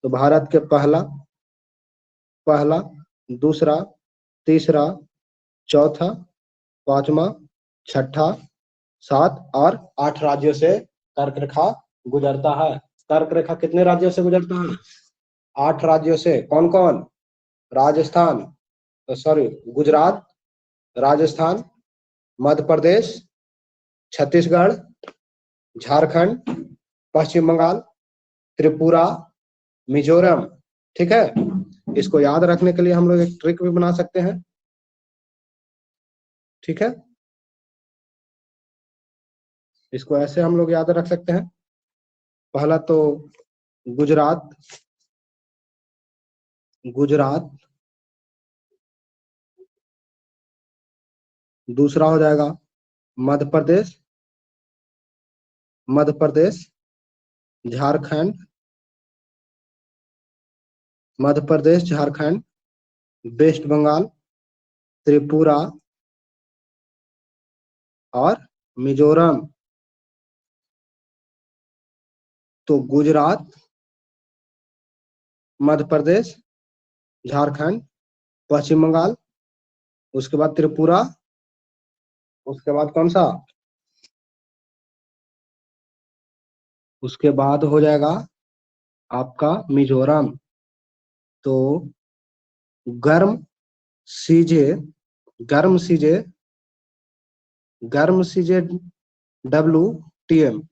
[SPEAKER 1] तो भारत के पहला, दूसरा, तीसरा, चौथा, पांचवा, छठा, 7 और 8 राज्यों से कर्क रेखा गुजरता है। कर्क रेखा कितने राज्यों से गुजरता है, 8 राज्यों से। कौन कौन, राजस्थान, सॉरी गुजरात, राजस्थान, मध्य प्रदेश, छत्तीसगढ़, झारखंड, पश्चिम बंगाल, त्रिपुरा, मिजोरम, ठीक है। इसको याद रखने के लिए हम लोग एक ट्रिक भी बना सकते हैं, ठीक है। इसको ऐसे हम लोग याद रख सकते हैं, पहला तो गुजरात, गुजरात, दूसरा हो जाएगा मध्य प्रदेश, मध्य प्रदेश, झारखंड, मध्य प्रदेश, झारखंड, वेस्ट बंगाल, त्रिपुरा और मिजोरम। तो गुजरात, मध्य प्रदेश, झारखंड, पश्चिम बंगाल, उसके बाद त्रिपुरा, उसके बाद कौन सा, उसके बाद हो जाएगा आपका मिजोरम। तो गर्म सीजे, गर्म सीजे, गर्म सीजे WTM,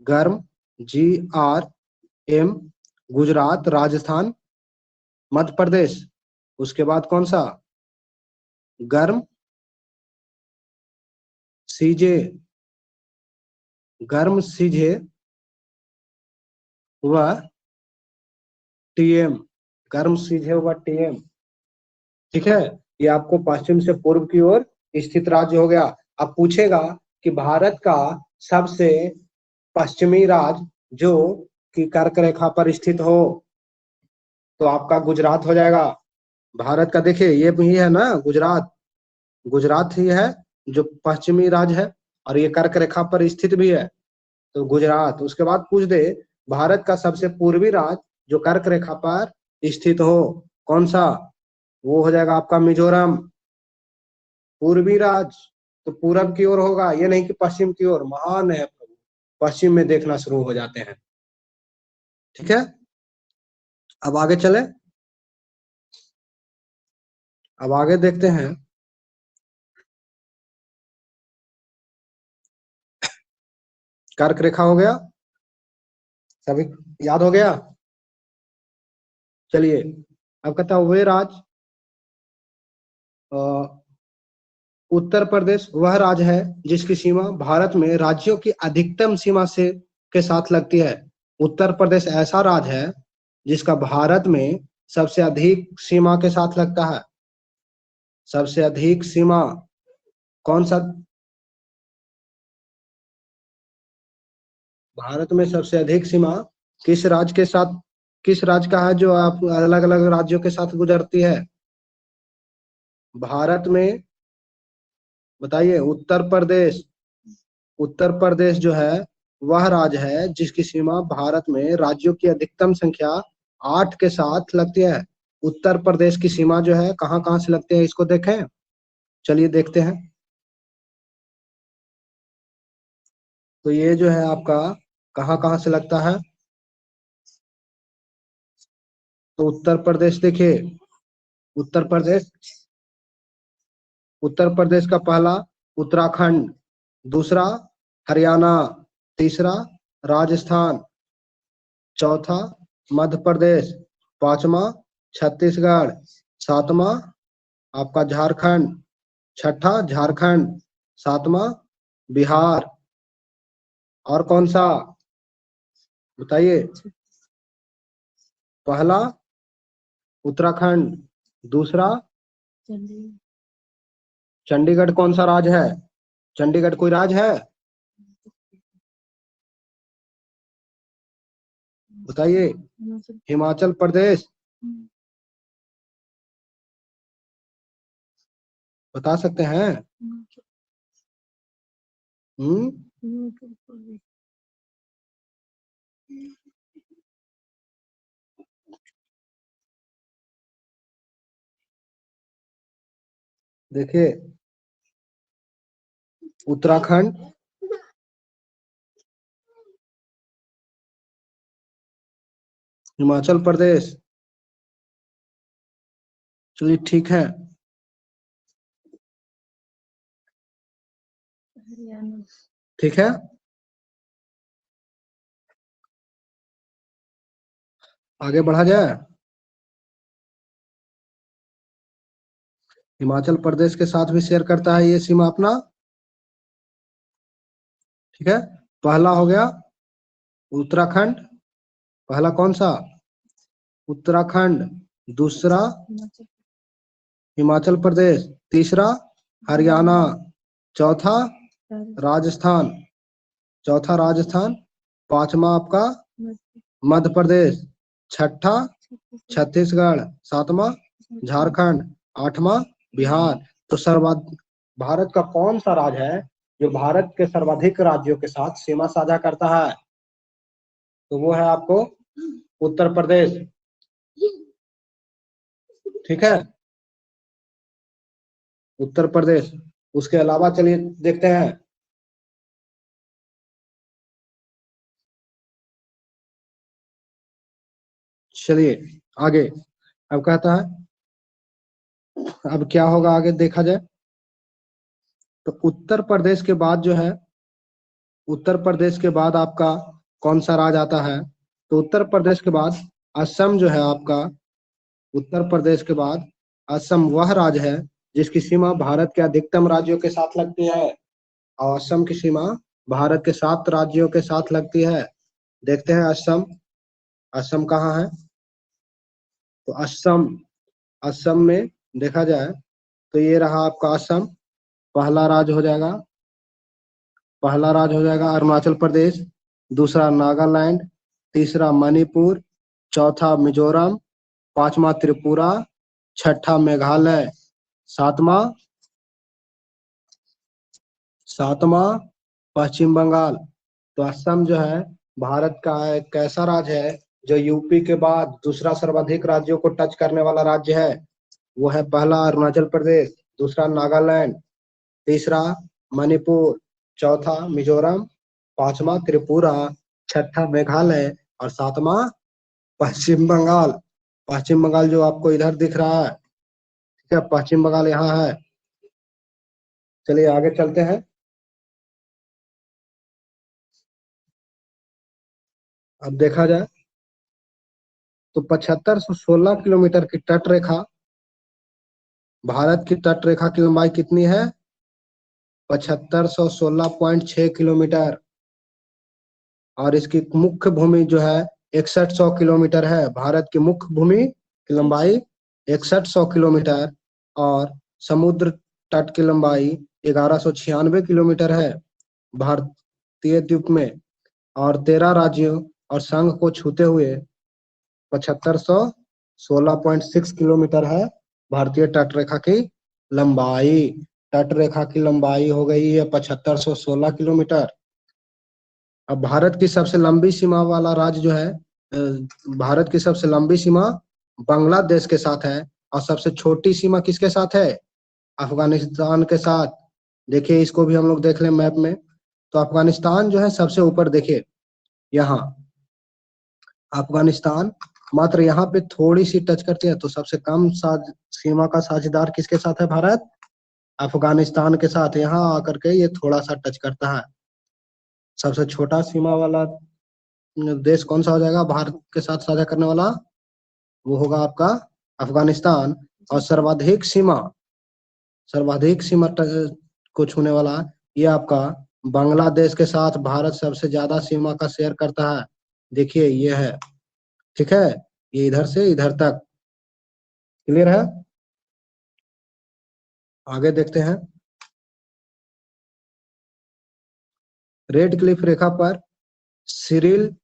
[SPEAKER 1] गर्म GRM, गुजरात, राजस्थान, मध्य प्रदेश, उसके बाद कौन सा, गर्म सीजे, गर्म सीजे व TM, गर्म सीजे व TM, ठीक है। ये आपको पश्चिम से पूर्व की ओर स्थित राज्य हो गया। अब पूछेगा कि भारत का सबसे पश्चिमी राज्य जो कि कर्क रेखा पर स्थित हो, तो आपका गुजरात हो जाएगा। भारत का देखिए ये भी है ना गुजरात, गुजरात ही है जो पश्चिमी राज्य है और ये कर्क रेखा पर स्थित भी है, तो गुजरात। उसके बाद पूछ दे भारत का सबसे पूर्वी राज्य जो कर्क रेखा पर स्थित हो, कौन सा, वो हो जाएगा आपका मिजोरम। पूर्वी राज्य तो पूरब की ओर होगा, ये नहीं कि पश्चिम की ओर, महान है प्रभु, पश्चिम में देखना शुरू हो जाते हैं, ठीक है। अब आगे चले, अब आगे देखते हैं। कर्क रेखा हो गया, सभी याद हो गया। चलिए अब कहता है वे राज्य, उत्तर प्रदेश वह राज्य है जिसकी सीमा भारत में राज्यों की अधिकतम सीमा से के साथ लगती है। उत्तर प्रदेश ऐसा राज्य है जिसका भारत में सबसे अधिक सीमा के साथ लगता है। सबसे अधिक सीमा कौन सा, भारत में सबसे अधिक सीमा किस राज्य के साथ, किस राज्य का है जो आप अलग अलग राज्यों के साथ गुजरती है भारत में, बताइए। उत्तर प्रदेश, उत्तर प्रदेश जो है वह राज्य है जिसकी सीमा भारत में राज्यों की अधिकतम संख्या 8 के साथ लगती है। उत्तर प्रदेश की सीमा जो है कहाँ कहाँ से लगती है इसको देखें। चलिए देखते हैं। तो ये जो है आपका कहाँ कहाँ से लगता है, तो उत्तर प्रदेश देखिए, उत्तर प्रदेश, उत्तर प्रदेश का पहला उत्तराखंड, दूसरा हरियाणा, तीसरा राजस्थान, चौथा मध्य प्रदेश, पांचवा छत्तीसगढ़, सातवां आपका झारखंड, छठा झारखंड, सातवां बिहार, और कौन सा बताइए। पहला उत्तराखंड, दूसरा चंडीगढ़ कौन सा राज्य है, चंडीगढ़ कोई राज्य है बताइए। हिमाचल प्रदेश, बता सकते हैं। देखिए उत्तराखंड, हिमाचल प्रदेश, चलिए ठीक है, ठीक है। आगे बढ़ा जाए। हिमाचल प्रदेश के साथ भी शेयर करता है ये सीमा अपना, ठीक है। पहला हो गया उत्तराखंड, पहला कौन सा उत्तराखंड, दूसरा हिमाचल प्रदेश, तीसरा हरियाणा, चौथा राजस्थान, चौथा राजस्थान, पांचवा आपका मध्य प्रदेश, छठा छत्तीसगढ़, सातवां झारखंड, आठवां बिहार। तो भारत का कौन सा राज्य है जो भारत के सर्वाधिक राज्यों के साथ सीमा साझा करता है, तो वो है आपको उत्तर प्रदेश, ठीक है, उत्तर प्रदेश। उसके अलावा चलिए देखते हैं। चलिए आगे, अब कहता है, अब क्या होगा आगे देखा जाए। तो उत्तर प्रदेश के बाद जो है, उत्तर प्रदेश के बाद आपका कौन सा राज्य आता है, तो उत्तर प्रदेश के बाद असम जो है आपका, उत्तर प्रदेश के बाद असम वह राज्य है जिसकी सीमा भारत के अधिकतम राज्यों के साथ लगती है, और असम की सीमा भारत के 7 राज्यों के साथ लगती है। देखते हैं असम, असम कहाँ है, तो असम, असम में देखा जाए तो ये रहा आपका असम, पहला राज्य हो जाएगा, पहला राज्य हो जाएगा अरुणाचल प्रदेश, दूसरा नागालैंड, तीसरा मणिपुर, चौथा मिजोरम, पांचवा त्रिपुरा, छठा मेघालय, सातवां सातवां पश्चिम बंगाल। तो असम जो है भारत का एक ऐसा राज्य है जो यूपी के बाद दूसरा सर्वाधिक राज्यों को टच करने वाला राज्य है। वो है पहला अरुणाचल प्रदेश, दूसरा नागालैंड, तीसरा मणिपुर, चौथा मिजोरम, पांचवा त्रिपुरा, छठा मेघालय और सातवां पश्चिम बंगाल। पश्चिम बंगाल जो आपको इधर दिख रहा है, ठीक है, पश्चिम बंगाल यहाँ है। चलिए आगे चलते हैं। अब देखा जाए तो 7516 किलोमीटर की तट रेखा, भारत की तट रेखा की लंबाई कितनी है, 7516.6 किलोमीटर, और इसकी मुख्य भूमि जो है 6100 किलोमीटर है। भारत की मुख्य भूमि की लंबाई 6100 किलोमीटर और समुद्र तट की लंबाई 1196 किलोमीटर है भारतीय द्वीप में, और 13 राज्यों और संघ को छूते हुए 7516.6 किलोमीटर है भारतीय तट रेखा की लंबाई। तट रेखा की लंबाई हो गई है 7516 किलोमीटर। अब भारत की सबसे लंबी सीमा वाला राज्य जो है, भारत की सबसे लंबी सीमा बांग्लादेश के साथ है, और सबसे छोटी सीमा किसके साथ है, अफगानिस्तान के साथ, देखिए इसको भी हम लोग देख लें मैप में, तो अफगानिस्तान जो है सबसे ऊपर, देखिए यहाँ अफगानिस्तान मात्र यहाँ पे थोड़ी सी टच करती है, तो सबसे कम सीमा का साझेदार किसके साथ है? भारत अफगानिस्तान के साथ यहाँ आकर के ये थोड़ा सा टच करता है। सबसे छोटा सीमा वाला देश कौन सा हो जाएगा भारत के साथ साझा करने वाला? वो होगा आपका अफगानिस्तान। और सर्वाधिक सीमा को छूने वाला ये आपका बांग्लादेश के साथ भारत सबसे ज्यादा सीमा का शेयर करता है। देखिए ये है, ठीक है, ये इधर से इधर तक। क्लियर है? आगे देखते हैं। रेड क्लिफ रेखा पर सिरिल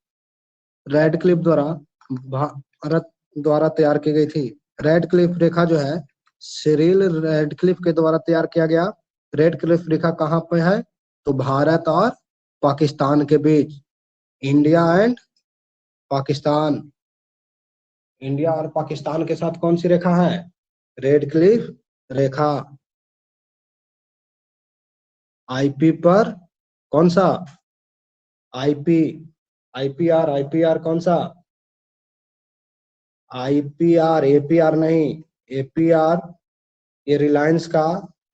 [SPEAKER 1] रेडक्लिफ द्वारा भारत द्वारा तैयार की गई थी। रेड क्लिफ रेखा जो है सिरिल रेडक्लिफ के द्वारा तैयार किया गया। रेड क्लिफ रेखा कहाँ पे है? तो भारत और पाकिस्तान के बीच, इंडिया एंड पाकिस्तान, इंडिया और पाकिस्तान के साथ कौन सी रेखा है? रेड क्लिफ रेखा। आईपी पर कौन सा? आईपी, आईपीआर, आईपीआर कौन सा? आईपीआर, एपीआर नहीं, एपीआर ये रिलायंस का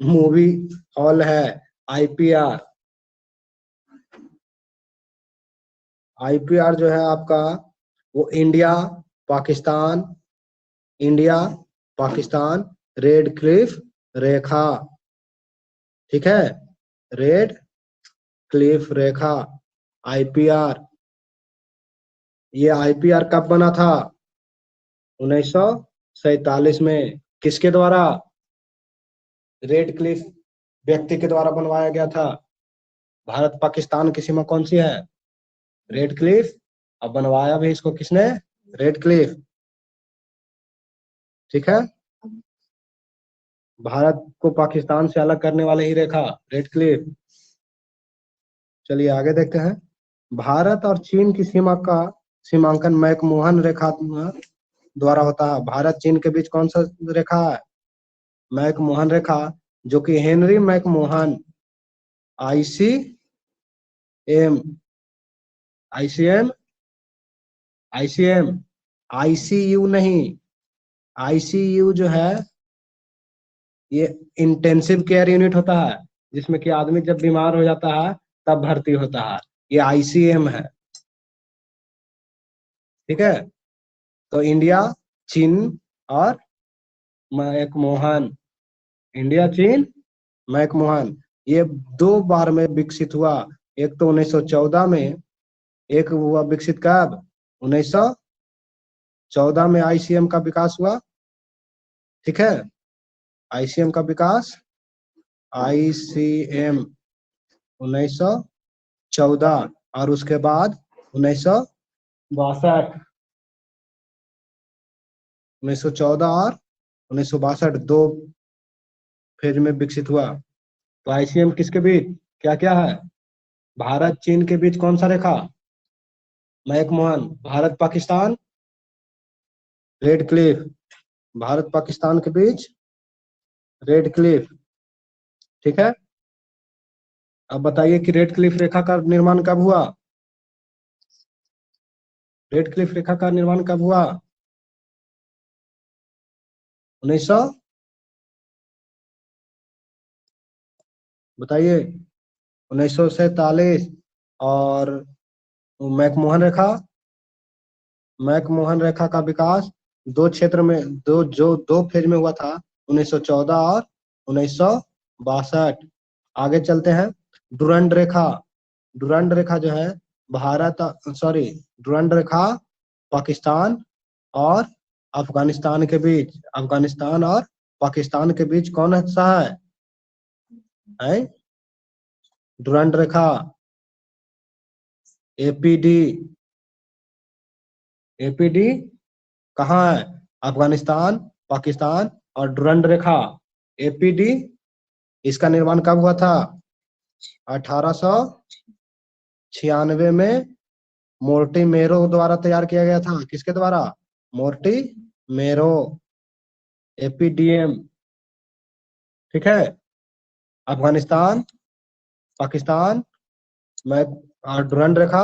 [SPEAKER 1] मूवी हॉल है। आईपीआर, आईपीआर जो है आपका वो Pakistan India Pakistan Radcliffe रेखा, ठीक है, रेड क्लिफ रेखा, आईपीआर। ये आईपीआर कब बना था? 1947 में। किसके द्वारा? रेड क्लिफ व्यक्ति के द्वारा बनवाया गया था। भारत पाकिस्तान की सीमा कौन सी है? Red Cliff. अब बनवाया भी इसको किसने? रेड क्लिफ, ठीक है। भारत को पाकिस्तान से अलग करने वाले ही रेखा रेड क्लिफ। चलिए आगे देखते हैं। भारत और चीन की सीमा का सीमांकन मैकमोहन रेखा द्वारा होता है। भारत चीन के बीच कौन सा रेखा है? मैकमोहन रेखा, जो कि Henry McMahon IC M ICM ICM ICU नहीं, आईसीयू जो है ये इंटेंसिव केयर यूनिट होता है, जिसमें कि आदमी जब बीमार हो जाता है तब भर्ती होता है। ये आईसीएम है, ठीक है। तो इंडिया चीन और मैकमोहन, इंडिया चीन मैकमोहन, ये 2 बार में विकसित हुआ। एक तो 1914 में, एक हुआ विकसित कब? 1914 में आईसीएम का विकास हुआ, ठीक है। आईसीएम का विकास, आईसीएम 1914, और उसके बाद 1962, 1914 और 1962 2 फेज में विकसित हुआ। तो आईसीएम किसके बीच क्या क्या है? भारत चीन के बीच कौन सा रेखा? McMahon. Bharat Pakistan Radcliffe, Bharat Pakistan के बीच रेड क्लिफ, ठीक है। अब बताइए कि रेड क्लिफ रेखा का निर्माण कब हुआ? रेड क्लिफ रेखा का निर्माण कब हुआ? 1900, बताइए, 1947। और मैकमोहन रेखा का विकास 2 क्षेत्र में, 2 फेज में हुआ था, 1914 और 1962। आगे चलते हैं। डुरंड रेखा, डुरंड रेखा जो है भारत, सॉरी, डुरंड रेखा पाकिस्तान और अफगानिस्तान के बीच, अफगानिस्तान और पाकिस्तान के बीच कौन सा है? डुरंड रेखा, एपीडी, एपीडी कहाँ है? अफगानिस्तान, पाकिस्तान और डुरंड रेखा, एपीडी। इसका निर्माण कब हुआ था? 1896 में मोर्टी मेरो द्वारा तैयार किया गया था। किसके द्वारा? मोर्टी मेरो, एपीडीएम, ठीक है, अफगानिस्तान, पाकिस्तान, मैं और डुरंड रेखा,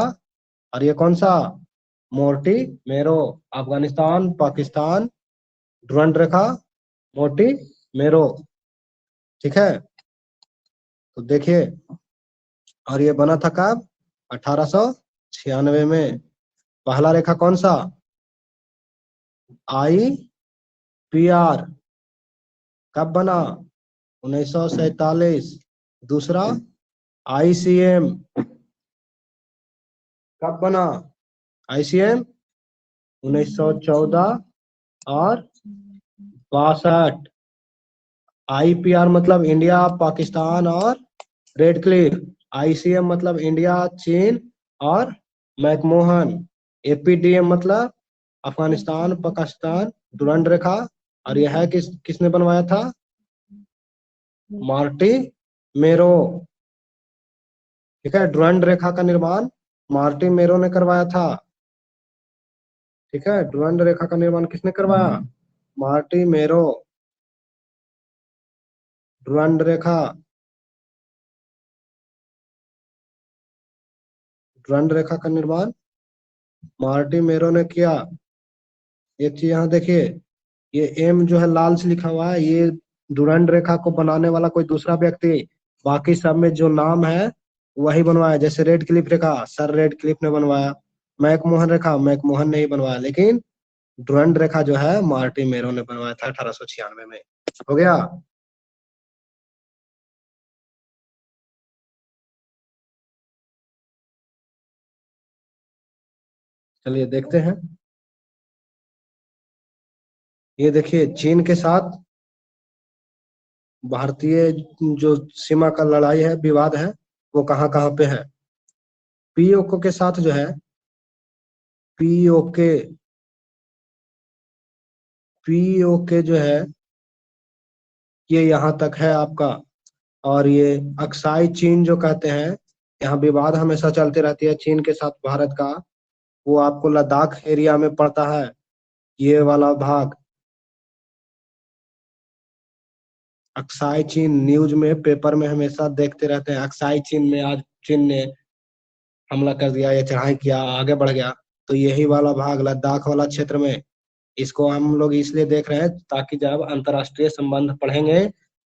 [SPEAKER 1] और ये कौन सा, मोर्टी मेरो, अफगानिस्तान, पाकिस्तान, डुरंड रेखा, मोर्टी मेरो। ठीक है, तो देखिए, और ये बना था कब, 1896 में। पहला रेखा कौन सा, आई पी आर, कब बना, 1947। दूसरा आईसीएम, कब बना, आईसीएम 1914 और 62। आईपीआर मतलब इंडिया, पाकिस्तान और रेड क्लिफ। आईसीएम मतलब इंडिया, चीन और मैकमोहन। एपीडीएम मतलब अफगानिस्तान, पाकिस्तान, डुरंड रेखा। और यह है किसने बनवाया था, मार्टी मेरो। ठीक है, डुरंड रेखा का निर्माण मार्टी मेरो ने करवाया था। ठीक है, डुरंड रेखा का निर्माण किसने करवाया, मार्टी मेरो। डुरंड रेखा, डुरंड रेखा का निर्माण मार्टी मेरो ने किया। एक चीज यहाँ देखिए, ये एम जो है लाल से लिखा हुआ है, ये डुरंड रेखा को बनाने वाला कोई दूसरा व्यक्ति, बाकी सब में जो नाम है वही बनवाया। जैसे रेड क्लिफ रेखा सर रेड क्लिफ ने बनवाया, मैकमोहन रेखा मैकमोहन ने ही बनवाया, लेकिन डुरंड रेखा जो है मार्टी मेरो ने बनवाया था 1896 में। हो गया। चलिए देखते हैं, ये देखिए चीन के साथ भारतीय जो सीमा का लड़ाई है, विवाद है, वो कहाँ कहाँ पे है। पीओके के साथ जो है, पीओके, पीओके जो है ये यहाँ तक है आपका। और ये अक्साई चीन जो कहते हैं, यहाँ विवाद हमेशा चलती रहती है चीन के साथ भारत का। वो आपको लद्दाख एरिया में पड़ता है, ये वाला भाग। अक्साई चीन न्यूज में, पेपर में हमेशा देखते रहते हैं, अक्साई चीन में आज चीन ने हमला कर दिया या चढ़ाई किया, आगे बढ़ गया। तो यही वाला भाग लद्दाख वाला क्षेत्र में, इसको हम लोग इसलिए देख रहे हैं ताकि जब अंतर्राष्ट्रीय संबंध पढ़ेंगे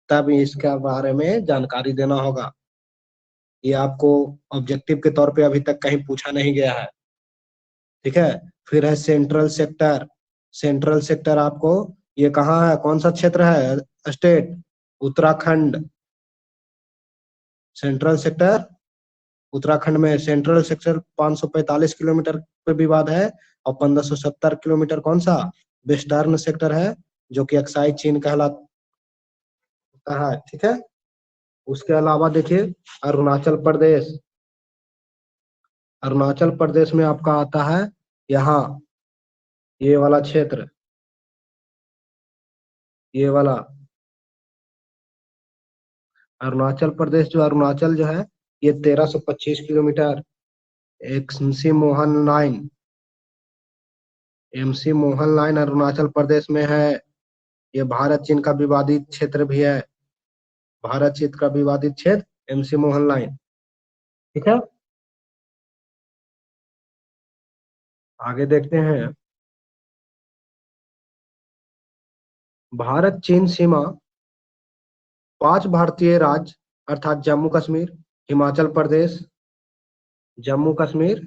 [SPEAKER 1] तब इसके बारे में जानकारी देना होगा। ये आपको ऑब्जेक्टिव के तौर पे अभी तक कहीं पूछा नहीं गया है। ठीक है, फिर है सेंट्रल सेक्टर। सेंट्रल सेक्टर आपको, ये कहाँ है, कौन सा क्षेत्र है, state Uttarakhand. Central sector Uttarakhand में, सेंट्रल सेक्टर 545 किलोमीटर पे विवाद है, और 1570 किलोमीटर कौन सा, वेस्टर्न सेक्टर है, जो कि अक्साई चीन कहलाता है। ठीक है, उसके अलावा देखिए अरुणाचल प्रदेश। अरुणाचल प्रदेश में आपका आता है यहाँ, ये वाला क्षेत्र, ये वाला अरुणाचल प्रदेश। जो अरुणाचल जो है ये 1325 किलोमीटर, McMahon line, McMahon line Arunachal Pradesh में है। ये भारत चीन का विवादित क्षेत्र भी है, भारत चीन का विवादित क्षेत्र एमसी मोहन लाइन। ठीक है, आगे देखते हैं, भारत चीन सीमा 5 भारतीय राज्य अर्थात जम्मू कश्मीर, हिमाचल प्रदेश, जम्मू कश्मीर,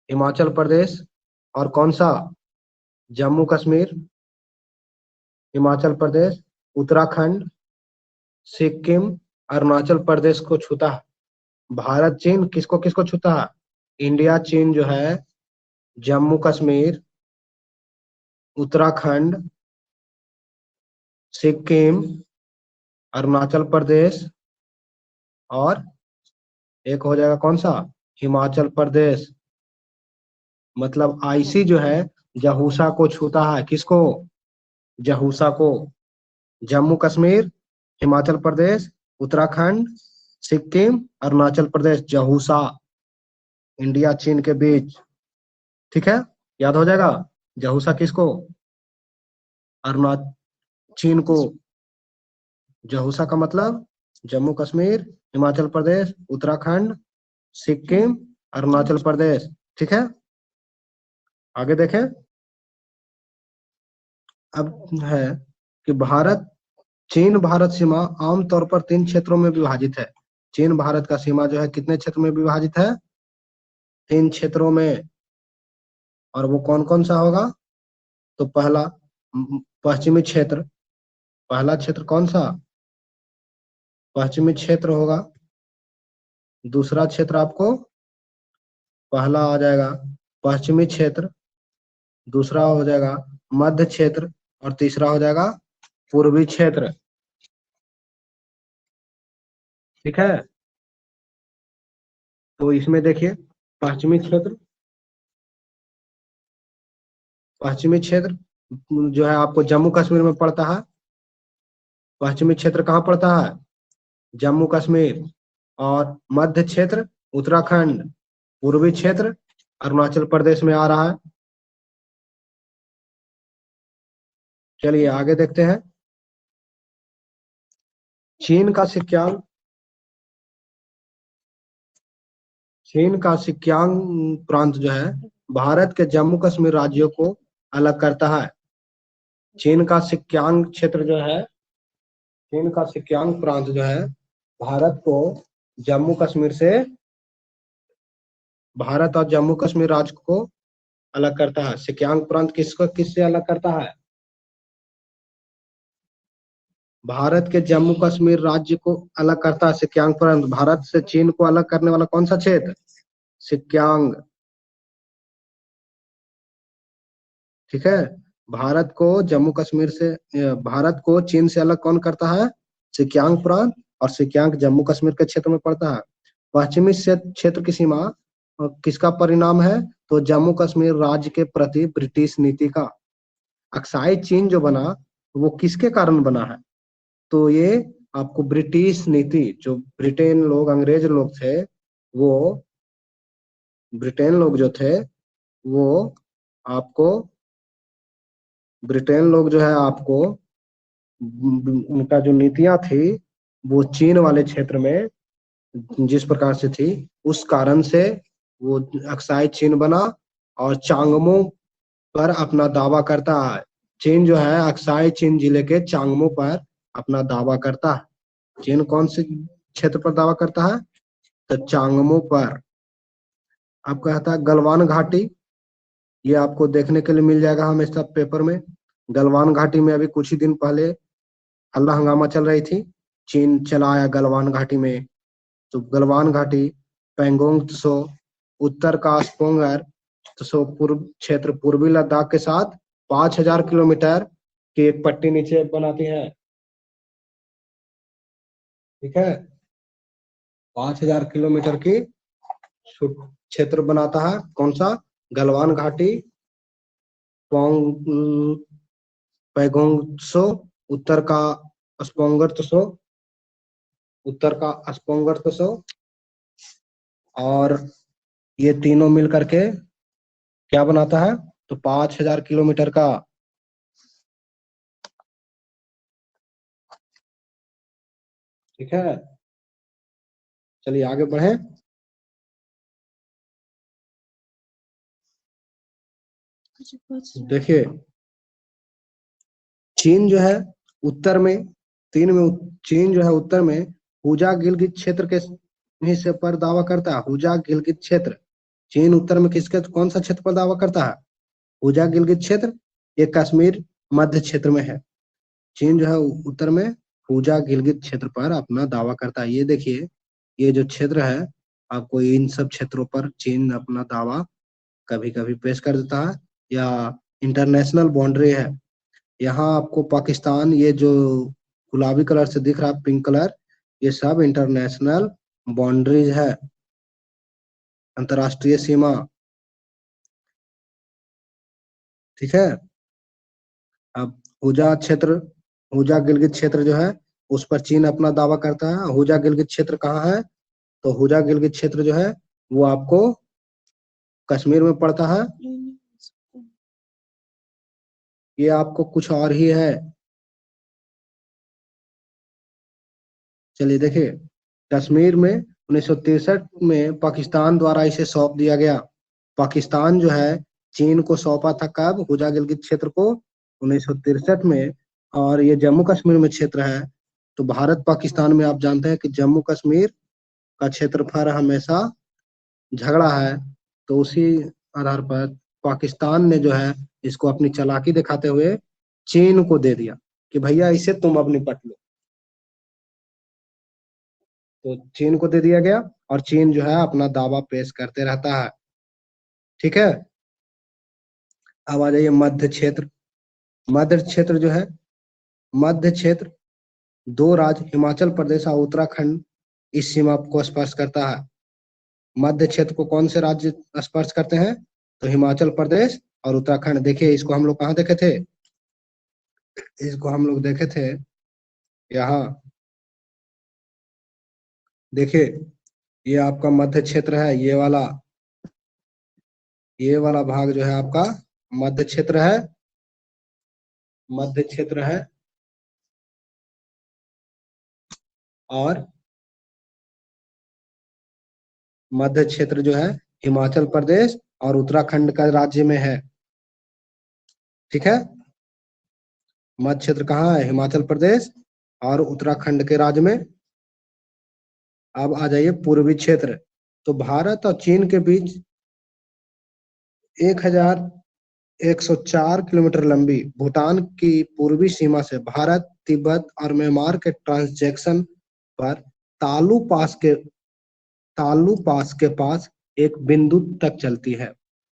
[SPEAKER 1] हिमाचल प्रदेश, और कौन सा, जम्मू कश्मीर, हिमाचल प्रदेश, उत्तराखंड, सिक्किम, अरुणाचल प्रदेश को छूता है। भारत चीन किसको किसको छूता है, इंडिया चीन जो है जम्मू कश्मीर, उत्तराखंड, सिक्किम, अरुणाचल प्रदेश, और एक हो जाएगा कौन सा, हिमाचल प्रदेश। मतलब आईसी जो है जहूसा को छूता है, किसको, जहूसा को। जम्मू कश्मीर, हिमाचल प्रदेश, उत्तराखंड, सिक्किम, अरुणाचल प्रदेश, जहूसा, इंडिया चीन के बीच। ठीक है, याद हो जाएगा, जहूसा किसको, अरुणाचल चीन को। जहूसा का मतलब जम्मू कश्मीर, हिमाचल प्रदेश, उत्तराखंड, सिक्किम, अरुणाचल प्रदेश। ठीक है, आगे देखें। अब है कि चीन भारत सीमा आमतौर पर 3 क्षेत्रों में विभाजित है। चीन भारत का सीमा जो है कितने क्षेत्र में विभाजित है? 3 क्षेत्रों में। और वो कौन कौन सा होगा? तो पहला पश्चिमी क्षेत्र। पहला क्षेत्र कौन सा? पश्चिमी क्षेत्र होगा। दूसरा क्षेत्र आपको पहला आ जाएगा पश्चिमी क्षेत्र, दूसरा हो जाएगा मध्य क्षेत्र, और तीसरा हो जाएगा पूर्वी क्षेत्र। ठीक है, तो इसमें देखिए पश्चिमी क्षेत्र, पश्चिमी क्षेत्र जो है आपको जम्मू कश्मीर में पड़ता है। पश्चिमी क्षेत्र कहाँ पड़ता है? जम्मू कश्मीर। और मध्य क्षेत्र उत्तराखंड, पूर्वी क्षेत्र अरुणाचल प्रदेश में आ रहा है। चलिए आगे देखते हैं। चीन का सिक्यांग, चीन का सिक्यांग प्रांत जो है भारत के जम्मू कश्मीर राज्यों को अलग करता है। चीन का सिक्यांग क्षेत्र जो है, चीन का सिक्यांग प्रांत जो है भारत को जम्मू कश्मीर से, भारत और जम्मू कश्मीर राज्य को अलग करता है। सिक्यांग प्रांत किसको किससे अलग करता है? भारत के जम्मू कश्मीर राज्य को अलग करता है सिक्यांग प्रांत। भारत से चीन को अलग करने वाला कौन सा क्षेत्र? सिक्यांग। ठीक है, भारत को जम्मू कश्मीर से, भारत को चीन से अलग कौन करता है? सिक्यांग प्रांत। और सिक्यांग जम्मू कश्मीर के क्षेत्र में पड़ता है। पश्चिमी क्षेत्र की सीमा किसका परिणाम है? तो जम्मू कश्मीर राज्य के प्रति ब्रिटिश नीति का। अक्साई चीन जो बना वो किसके कारण बना है? तो ये आपको ब्रिटिश नीति, जो ब्रिटेन लोग, अंग्रेज लोग थे, वो ब्रिटेन लोग जो थे वो आपको, ब्रिटेन लोग जो है आपको, उनका जो नीतियां थी वो चीन वाले क्षेत्र में जिस प्रकार से थी, उस कारण से वो अक्साई चीन बना और चांगमो पर अपना दावा करता है। चीन जो है अक्साई चीन जिले के चांगमो पर अपना दावा करता है। चीन कौन से क्षेत्र पर दावा करता है? तो चांगमो पर। अब कहता है गलवान घाटी, ये आपको देखने के लिए मिल जाएगा हमेशा पेपर में। गलवान घाटी में अभी कुछ ही दिन पहले हल्ला हंगामा चल रही थी, चीन चला आया गलवान घाटी में। तो गलवान घाटी पेंगोंग त्सो, उत्तर का स्पोंगर त्सो पूर्व क्षेत्र पूर्वी लद्दाख के साथ 5,000 किलोमीटर की एक पट्टी नीचे बनाती है। ठीक है, 5,000 किलोमीटर की क्षेत्र बनाता है। कौन सा? गलवान घाटी, पैगोंग त्सो, उत्तर का स्पोंगर त्सो, उत्तर का स्पोंगर त्सो, और ये तीनों मिल करके क्या बनाता है? तो 5,000 किलोमीटर का। ठीक है, चलिए आगे बढ़े। देखिए चीन जो है उत्तर में, चीन जो है उत्तर में हुजा गिलगित क्षेत्र के हिस्से पर दावा करता है। हुजा गिलगित क्षेत्र, चीन उत्तर में किसके कौन सा क्षेत्र पर दावा करता है? हुजा गिलगित क्षेत्र। ये कश्मीर मध्य क्षेत्र में है। चीन जो है उत्तर में हुजा गिलगित क्षेत्र पर अपना दावा करता है। ये देखिए, ये जो क्षेत्र है आपको इन सब क्षेत्रों पर चीन अपना दावा कभी कभी पेश कर देता है, या इंटरनेशनल बाउंड्री है। यहाँ आपको पाकिस्तान, ये जो गुलाबी कलर से दिख रहा है, पिंक कलर, ये सब इंटरनेशनल बाउंड्रीज है, अंतर्राष्ट्रीय सीमा। ठीक है, अब हुजा गिलगित क्षेत्र जो है उस पर चीन अपना दावा करता है। हुजा गिलगित क्षेत्र कहाँ है? तो हुजा गिलगित क्षेत्र जो है वो आपको कश्मीर में पड़ता है। ये आपको कुछ और ही है, चलिए देखिए, कश्मीर में 1963 में पाकिस्तान द्वारा इसे सौंप दिया गया। पाकिस्तान जो है चीन को सौंपा था कब? हुजा गिलगित क्षेत्र को 1963 में। और ये जम्मू कश्मीर में क्षेत्र है। तो भारत पाकिस्तान में आप जानते हैं कि जम्मू कश्मीर का क्षेत्रफल हमेशा झगड़ा है। तो उसी आधार पर पाकिस्तान ने जो है इसको अपनी चालाकी दिखाते हुए चीन को दे दिया कि भैया इसे तुम अब निपट लो। तो चीन को दे दिया गया और चीन जो है अपना दावा पेश करते रहता है। ठीक है, अब आ जाइए मध्य क्षेत्र। मध्य क्षेत्र जो है, मध्य क्षेत्र दो राज्य हिमाचल प्रदेश और उत्तराखंड इस सीमा को स्पर्श करता है। मध्य क्षेत्र को कौन से राज्य स्पर्श करते हैं? तो हिमाचल प्रदेश और उत्तराखंड। देखिए इसको हम लोग कहाँ देखे थे? इसको हम लोग देखे थे यहाँ। देखिए ये आपका मध्य क्षेत्र है, ये वाला भाग जो है आपका मध्य क्षेत्र है। मध्य क्षेत्र है और मध्य क्षेत्र जो है हिमाचल प्रदेश और उत्तराखंड का राज्य में है। ठीक है, मध्य क्षेत्र कहाँ है? हिमाचल प्रदेश और उत्तराखंड के राज्य में। अब आ जाइए पूर्वी क्षेत्र। तो भारत और चीन के बीच 1104 किलोमीटर लंबी भूटान की पूर्वी सीमा से भारत, तिब्बत और म्यांमार के ट्रांसजेक्शन पर तालू पास के पास एक बिंदु तक चलती है।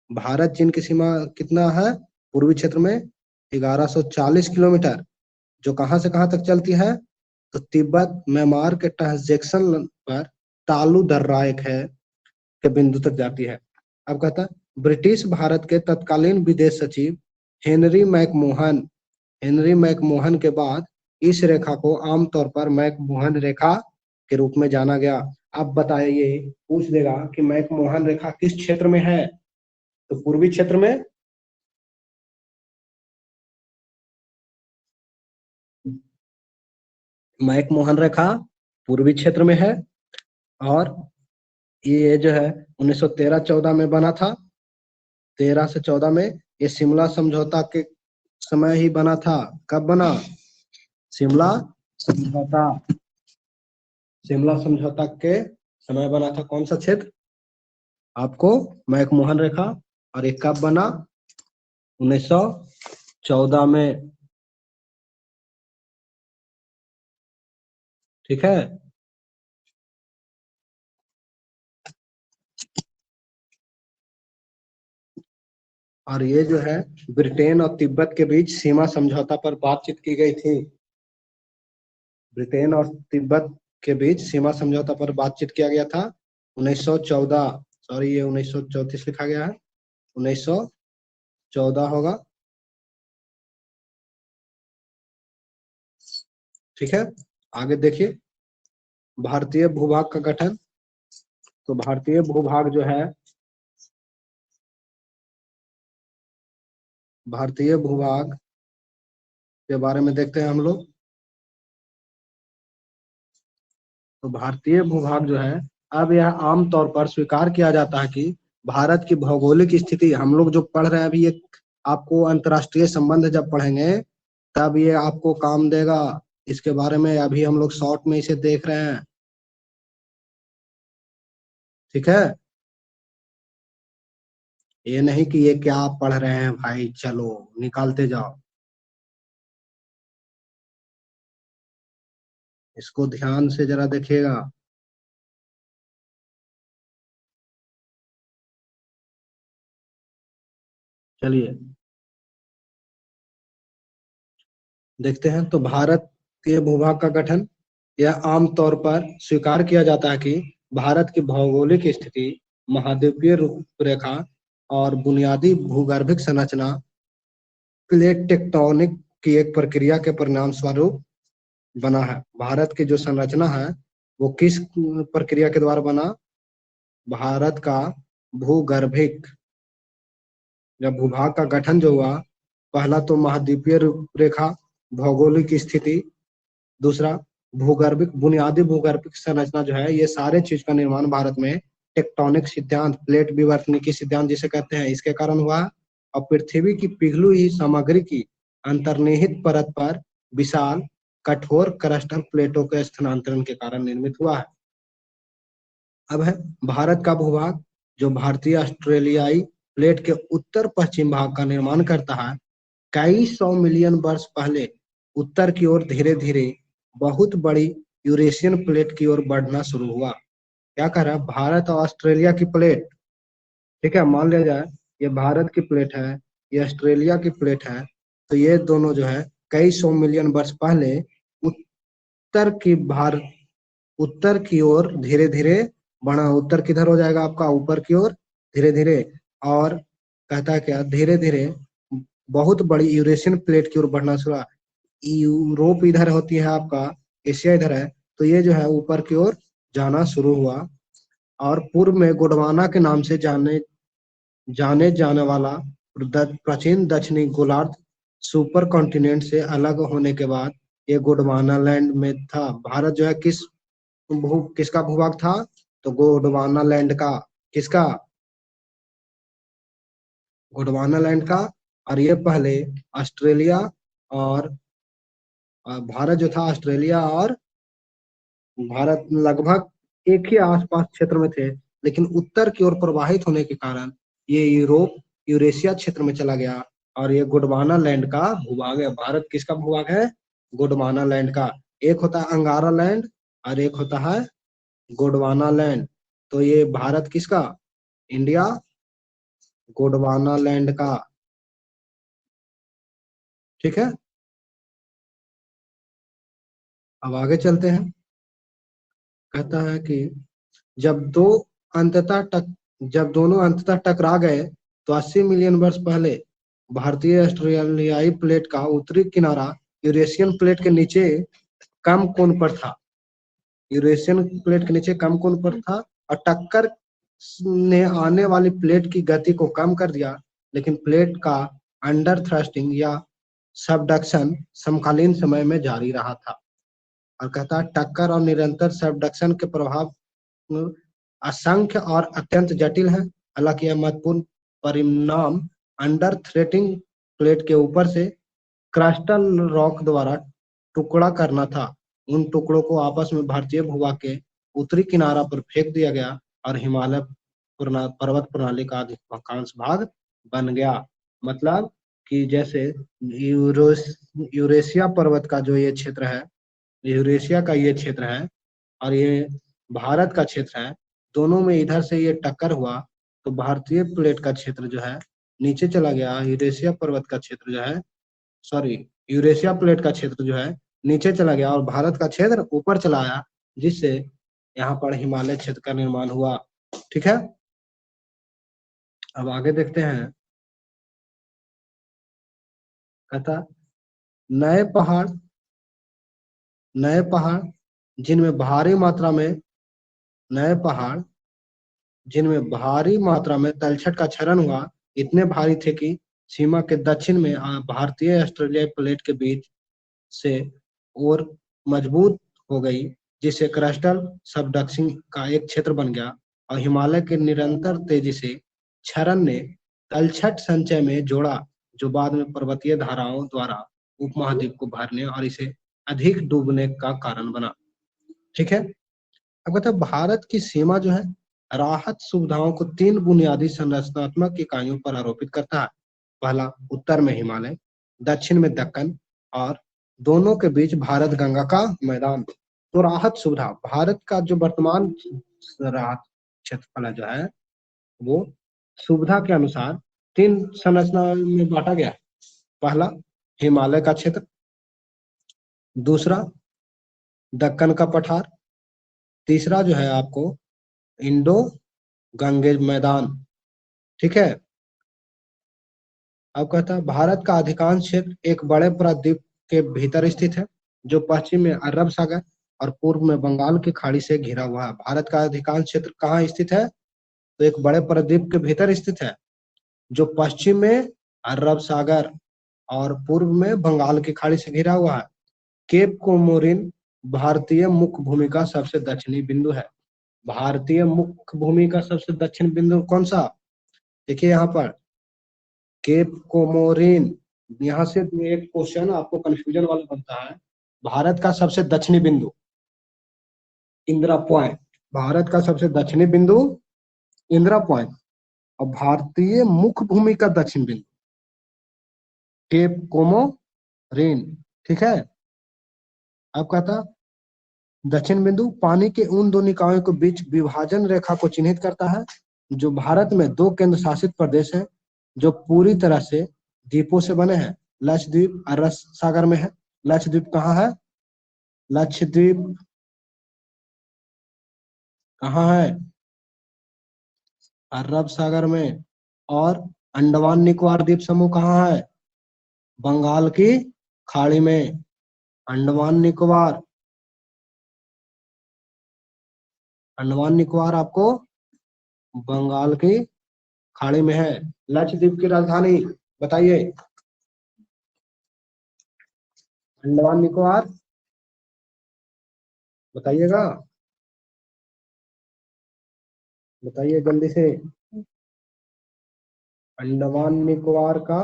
[SPEAKER 1] भारत चीन की सीमा कितना है पूर्वी क्षेत्र में? 1140 किलोमीटर, जो कहां से कहां तक चलती है? तो तिब्बत म्यांमार के ट्रांसजेक्शन पर तालू दर्रा एक है के बिंदु तक जाती है। अब कहता है ब्रिटिश भारत के तत्कालीन विदेश सचिव हेनरी मैकमोहन के बाद इस रेखा को आमतौर पर मैकमोहन रेखा के रूप में जाना गया। अब बताइए, पूछ देगा कि मैकमोहन रेखा किस क्षेत्र में है? तो पूर्वी क्षेत्र में। मैकमोहन रेखा पूर्वी क्षेत्र में है और ये जो है 1913-14 में बना था। 13 से 14 में ये शिमला समझौता के समय ही बना था। कब बना? शिमला समझौता। शिमला समझौता के समय बना था। कौन सा क्षेत्र? आपको मैकमोहन रेखा। और ये कब बना? 1914 में। ठीक है, और ये जो है ब्रिटेन और तिब्बत के बीच सीमा समझौता पर बातचीत की गई थी। ब्रिटेन और तिब्बत के बीच सीमा समझौता पर बातचीत किया गया था 1914। सॉरी, ये 1934 लिखा गया है, 1914 होगा। ठीक है, आगे देखिए भारतीय भूभाग का गठन। तो भारतीय भूभाग जो है, भारतीय भूभाग के बारे में देखते हैं हम लोग। तो भारतीय भूभाग जो है, अब यह आमतौर पर स्वीकार किया जाता है कि भारत की भौगोलिक स्थिति, हम लोग जो पढ़ रहे हैं अभी, एक आपको अंतर्राष्ट्रीय संबंध जब पढ़ेंगे तब ये आपको काम देगा। इसके बारे में अभी हम लोग शॉर्ट में इसे देख रहे हैं। ठीक है, ये नहीं कि ये क्या पढ़ रहे हैं भाई, चलो निकालते जाओ। इसको ध्यान से जरा देखिएगा। चलिए देखते हैं। तो भारत के भूभाग का गठन, यह आमतौर पर स्वीकार किया जाता है कि भारत की भौगोलिक स्थिति, महाद्वीपीय रूपरेखा और बुनियादी भूगर्भिक संरचना प्लेट टेक्टोनिक की एक प्रक्रिया के परिणाम स्वरूप बना है। भारत की जो संरचना है वो किस प्रक्रिया के द्वारा बना? भारत का भूगर्भिक, जब भूभाग का गठन जो हुआ, पहला तो महाद्वीपीय रूपरेखा, भौगोलिक स्थिति, दूसरा भूगर्भिक बुनियादी भूगर्भिक संरचना जो है, ये सारे चीज का निर्माण भारत में टेक्टोनिक सिद्धांत, प्लेट विवर्तनिकी सिद्धांत जिसे कहते हैं, इसके कारण हुआ। और पृथ्वी की पिघली हुई सामग्री की अंतर्निहित परत पर विशाल कठोर क्रस्टल प्लेटों के स्थानांतरण के कारण निर्मित हुआ है। अब है भारत का भूभाग, जो भारतीय ऑस्ट्रेलियाई प्लेट के उत्तर पश्चिम भाग का निर्माण करता है। कई 100 मिलियन वर्ष पहले उत्तर की ओर धीरे धीरे बहुत बड़ी यूरेशियन प्लेट की ओर बढ़ना शुरू हुआ। क्या कह रहा है, भारत और ऑस्ट्रेलिया की प्लेट, ठीक है, मान लिया जाए ये भारत की प्लेट है, ये ऑस्ट्रेलिया की प्लेट है, तो ये दोनों जो है कई 100 मिलियन वर्ष पहले उत्तर की भारत उत्तर की ओर धीरे धीरे बढ़ा। उत्तर किधर हो जाएगा आपका, ऊपर की ओर धीरे धीरे। और कहता है क्या, धीरे धीरे बहुत बड़ी यूरेशियन प्लेट की ओर बढ़ना शुरू। यूरोप इधर होती है आपका, एशिया इधर है, तो ये जो है ऊपर की ओर जाना शुरू हुआ। और पूर्व में गोंडवाना के नाम से जाने जाने वाला प्राचीन दक्षिणी गोलार्ध सुपर कॉन्टिनेंट से अलग होने के बाद ये गोंडवाना लैंड में था। भारत जो है किसका भूभाग था, तो गोंडवाना लैंड का, किसका, गोंडवाना लैंड का। और ये पहले ऑस्ट्रेलिया और भारत जो था, ऑस्ट्रेलिया और भारत लगभग एक ही आसपास क्षेत्र में थे, लेकिन उत्तर की ओर प्रवाहित होने के कारण ये यूरोप यूरेशिया क्षेत्र में चला गया। और ये गोंडवाना लैंड का भूभाग है। भारत किसका भूभाग है, गोंडवाना लैंड का। एक होता है अंगारा लैंड और एक होता है गोंडवाना लैंड। तो ये भारत किसका, इंडिया गोंडवाना लैंड का, ठीक है। अब आगे चलते हैं। कहता है कि जब दो अंततः टक जब दोनों अंततः टकरा गए तो 80 मिलियन वर्ष पहले भारतीय ऑस्ट्रेलियाई प्लेट का उत्तरी किनारा यूरेशियन प्लेट के नीचे कम कोण पर था। यूरेशियन प्लेट के नीचे कम कोण पर था और टक्कर ने आने वाली प्लेट की गति को कम कर दिया, लेकिन प्लेट का अंडर थ्रस्टिंग या सबडक्शन समकालीन समय में जारी रहा था। और कहता है टक्कर और निरंतर सबडक्शन के प्रभाव असंख्य और अत्यंत जटिल है। हालांकि यह महत्वपूर्ण परिणाम अंडर थ्रेटिंग प्लेट के ऊपर से क्रास्टल रॉक द्वारा टुकड़ा करना था। उन टुकड़ों को आपस में भारतीय भूभाग के उत्तरी किनारा पर फेंक दिया गया और हिमालय पर्वत प्रणाली का अधिकांश भाग बन गया। मतलब कि जैसे यूरेशिया पर्वत का जो ये क्षेत्र है, यूरेशिया का ये क्षेत्र है और ये भारत का क्षेत्र है, दोनों में इधर से ये टक्कर हुआ तो भारतीय प्लेट का क्षेत्र जो है नीचे चला गया, यूरेशिया पर्वत का क्षेत्र जो है, सॉरी, यूरेशिया प्लेट का क्षेत्र जो है नीचे चला गया और भारत का क्षेत्र ऊपर चला आया, जिससे यहाँ पर हिमालय क्षेत्र का निर्माण हुआ। ठीक है, अब आगे देखते हैं। कहता नए पहाड़ नए पहाड़ जिनमें भारी मात्रा में नए पहाड़ जिनमें भारी मात्रा में तलछट का क्षरण हुआ, इतने भारी थे कि सीमा के दक्षिण में भारतीय ऑस्ट्रेलियाई प्लेट के बीच से और मजबूत हो गई, जिससे क्रास्टल सबडक्शिंग का एक क्षेत्र बन गया। और हिमालय के निरंतर तेजी से क्षरण ने तलछट संचय में जोड़ा, जो बाद में पर्वतीय धाराओं द्वारा उपमहाद्वीप को भरने और इसे अधिक डूबने का कारण बना। ठीक है, अब कहते हैं भारत की सीमा जो है राहत सुविधाओं को 3 बुनियादी संरचनात्मक इकाइयों पर आरोपित करता है। पहला, उत्तर में हिमालय, दक्षिण में दक्कन और दोनों के बीच भारत गंगा का मैदान। तो राहत सुविधा, भारत का जो वर्तमान राहत क्षेत्रफल जो है वो सुविधा के अनुसार 3 संरचना में बांटा गया। पहला, हिमालय का क्षेत्र, दूसरा दक्कन का पठार, तीसरा जो है आपको इंडो गंगेज मैदान। ठीक है, अब कहता है भारत का अधिकांश क्षेत्र एक बड़े प्रायद्वीप के भीतर स्थित है, जो पश्चिम में अरब सागर और पूर्व में बंगाल की खाड़ी से घिरा हुआ है। भारत का अधिकांश क्षेत्र कहाँ स्थित है, तो एक बड़े प्रायद्वीप के भीतर स्थित है, जो पश्चिम में अरब सागर और पूर्व में बंगाल की खाड़ी से घिरा हुआ है। केप कोमोरिन भारतीय मुख्य भूमि का सबसे दक्षिणी बिंदु है। भारतीय मुख्य भूमि का सबसे दक्षिण बिंदु कौन सा? देखिए यहाँ पर केप कोमोरिन। यहाँ से एक क्वेश्चन आपको कंफ्यूजन वाला बनता है। भारत का सबसे दक्षिणी बिंदु इंदिरा पॉइंट। भारत का सबसे दक्षिणी बिंदु इंदिरा पॉइंट और भारतीय मुख्य भूमि का दक्षिण बिंदु केप कोमोरिन। ठीक है। अब कहता दक्षिण बिंदु पानी के उन दो निकायों के बीच विभाजन रेखा को चिन्हित करता है। जो भारत में दो केंद्र शासित प्रदेश हैं जो पूरी तरह से द्वीपों से बने हैं। लक्षद्वीप अरब सागर में है। लक्षद्वीप कहाँ है? लक्षद्वीप कहाँ है? अरब सागर में। और अंडमान निकोबार द्वीप समूह कहाँ है? बंगाल की खाड़ी में। अंडमान निकोबार, अंडमान निकोबार आपको बंगाल की खाड़ी में है। लक्षद्वीप की राजधानी बताइए। अंडमान निकोबार बताइएगा, बताइए जल्दी से। अंडमान निकोबार का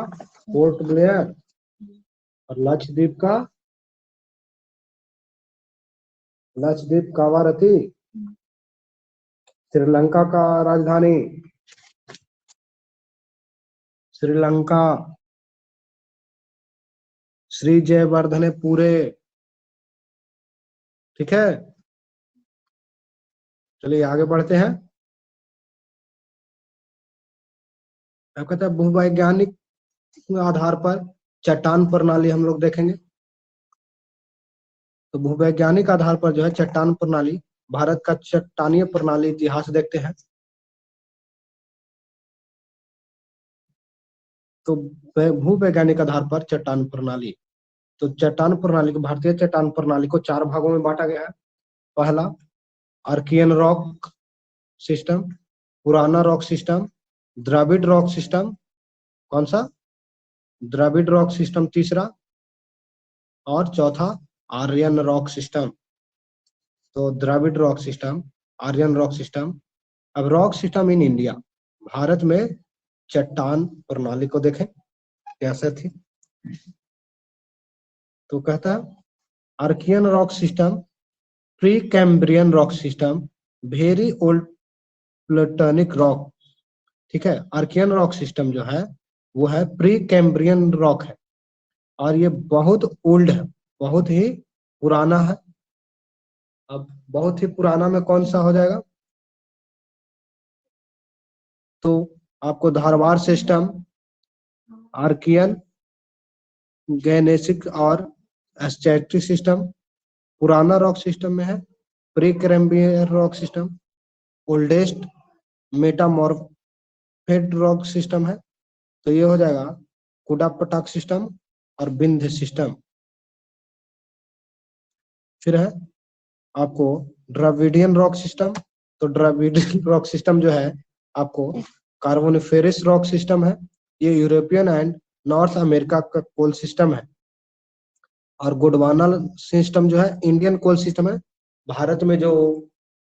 [SPEAKER 1] पोर्ट ब्लेयर और लक्षद्वीप कावारती। श्रीलंका का राजधानी श्रीलंका श्री जयवर्धनेपुरे। ठीक है, चलिए आगे बढ़ते हैं। अब कहते हैं भूवैज्ञानिक आधार पर चट्टान प्रणाली हम लोग देखेंगे। तो भूवैज्ञानिक आधार पर जो है चट्टान प्रणाली, भारत का चट्टानीय प्रणाली इतिहास देखते हैं। तो भूवैज्ञानिक आधार पर चट्टान प्रणाली, तो चट्टान प्रणाली को, भारतीय चट्टान प्रणाली को चार भागों में बांटा गया है। पहला आर्कियन रॉक सिस्टम, पुराना rock system, Dravid rock system. कौन सा? द्रविड़ रॉक सिस्टम तीसरा, और चौथा आर्यन रॉक सिस्टम। तो Dravid rock system, Aryan rock system. अब rock system in India, Bharat में चट्टान प्रणाली को देखें कैसे थी। तो कहता है Archaean rock system, pre Cambrian rock system, very old platonic rock. ठीक है, आर्कियन रॉक सिस्टम जो है वो है प्री कैम्ब्रियन रॉक है और ये बहुत ओल्ड है, बहुत ही पुराना है। अब बहुत ही पुराना में कौन सा हो जाएगा? तो आपको धारवाड़ सिस्टम, आर्कियन, गैनेसिक और एस्टेटिक सिस्टम पुराना रॉक सिस्टम में है। Pre Cambrian rock system oldest metamorphic rock system है। तो ये हो जाएगा कुडापटाक सिस्टम और विंध्य सिस्टम। फिर है आपको द्रविडियन रॉक सिस्टम। तो द्रविडियन रॉक सिस्टम जो है आपको कार्बोनिफेरस रॉक सिस्टम है। ये यूरोपियन एंड नॉर्थ अमेरिका का कोल सिस्टम है। और गोंडवाना सिस्टम जो है इंडियन कोल सिस्टम है। भारत में जो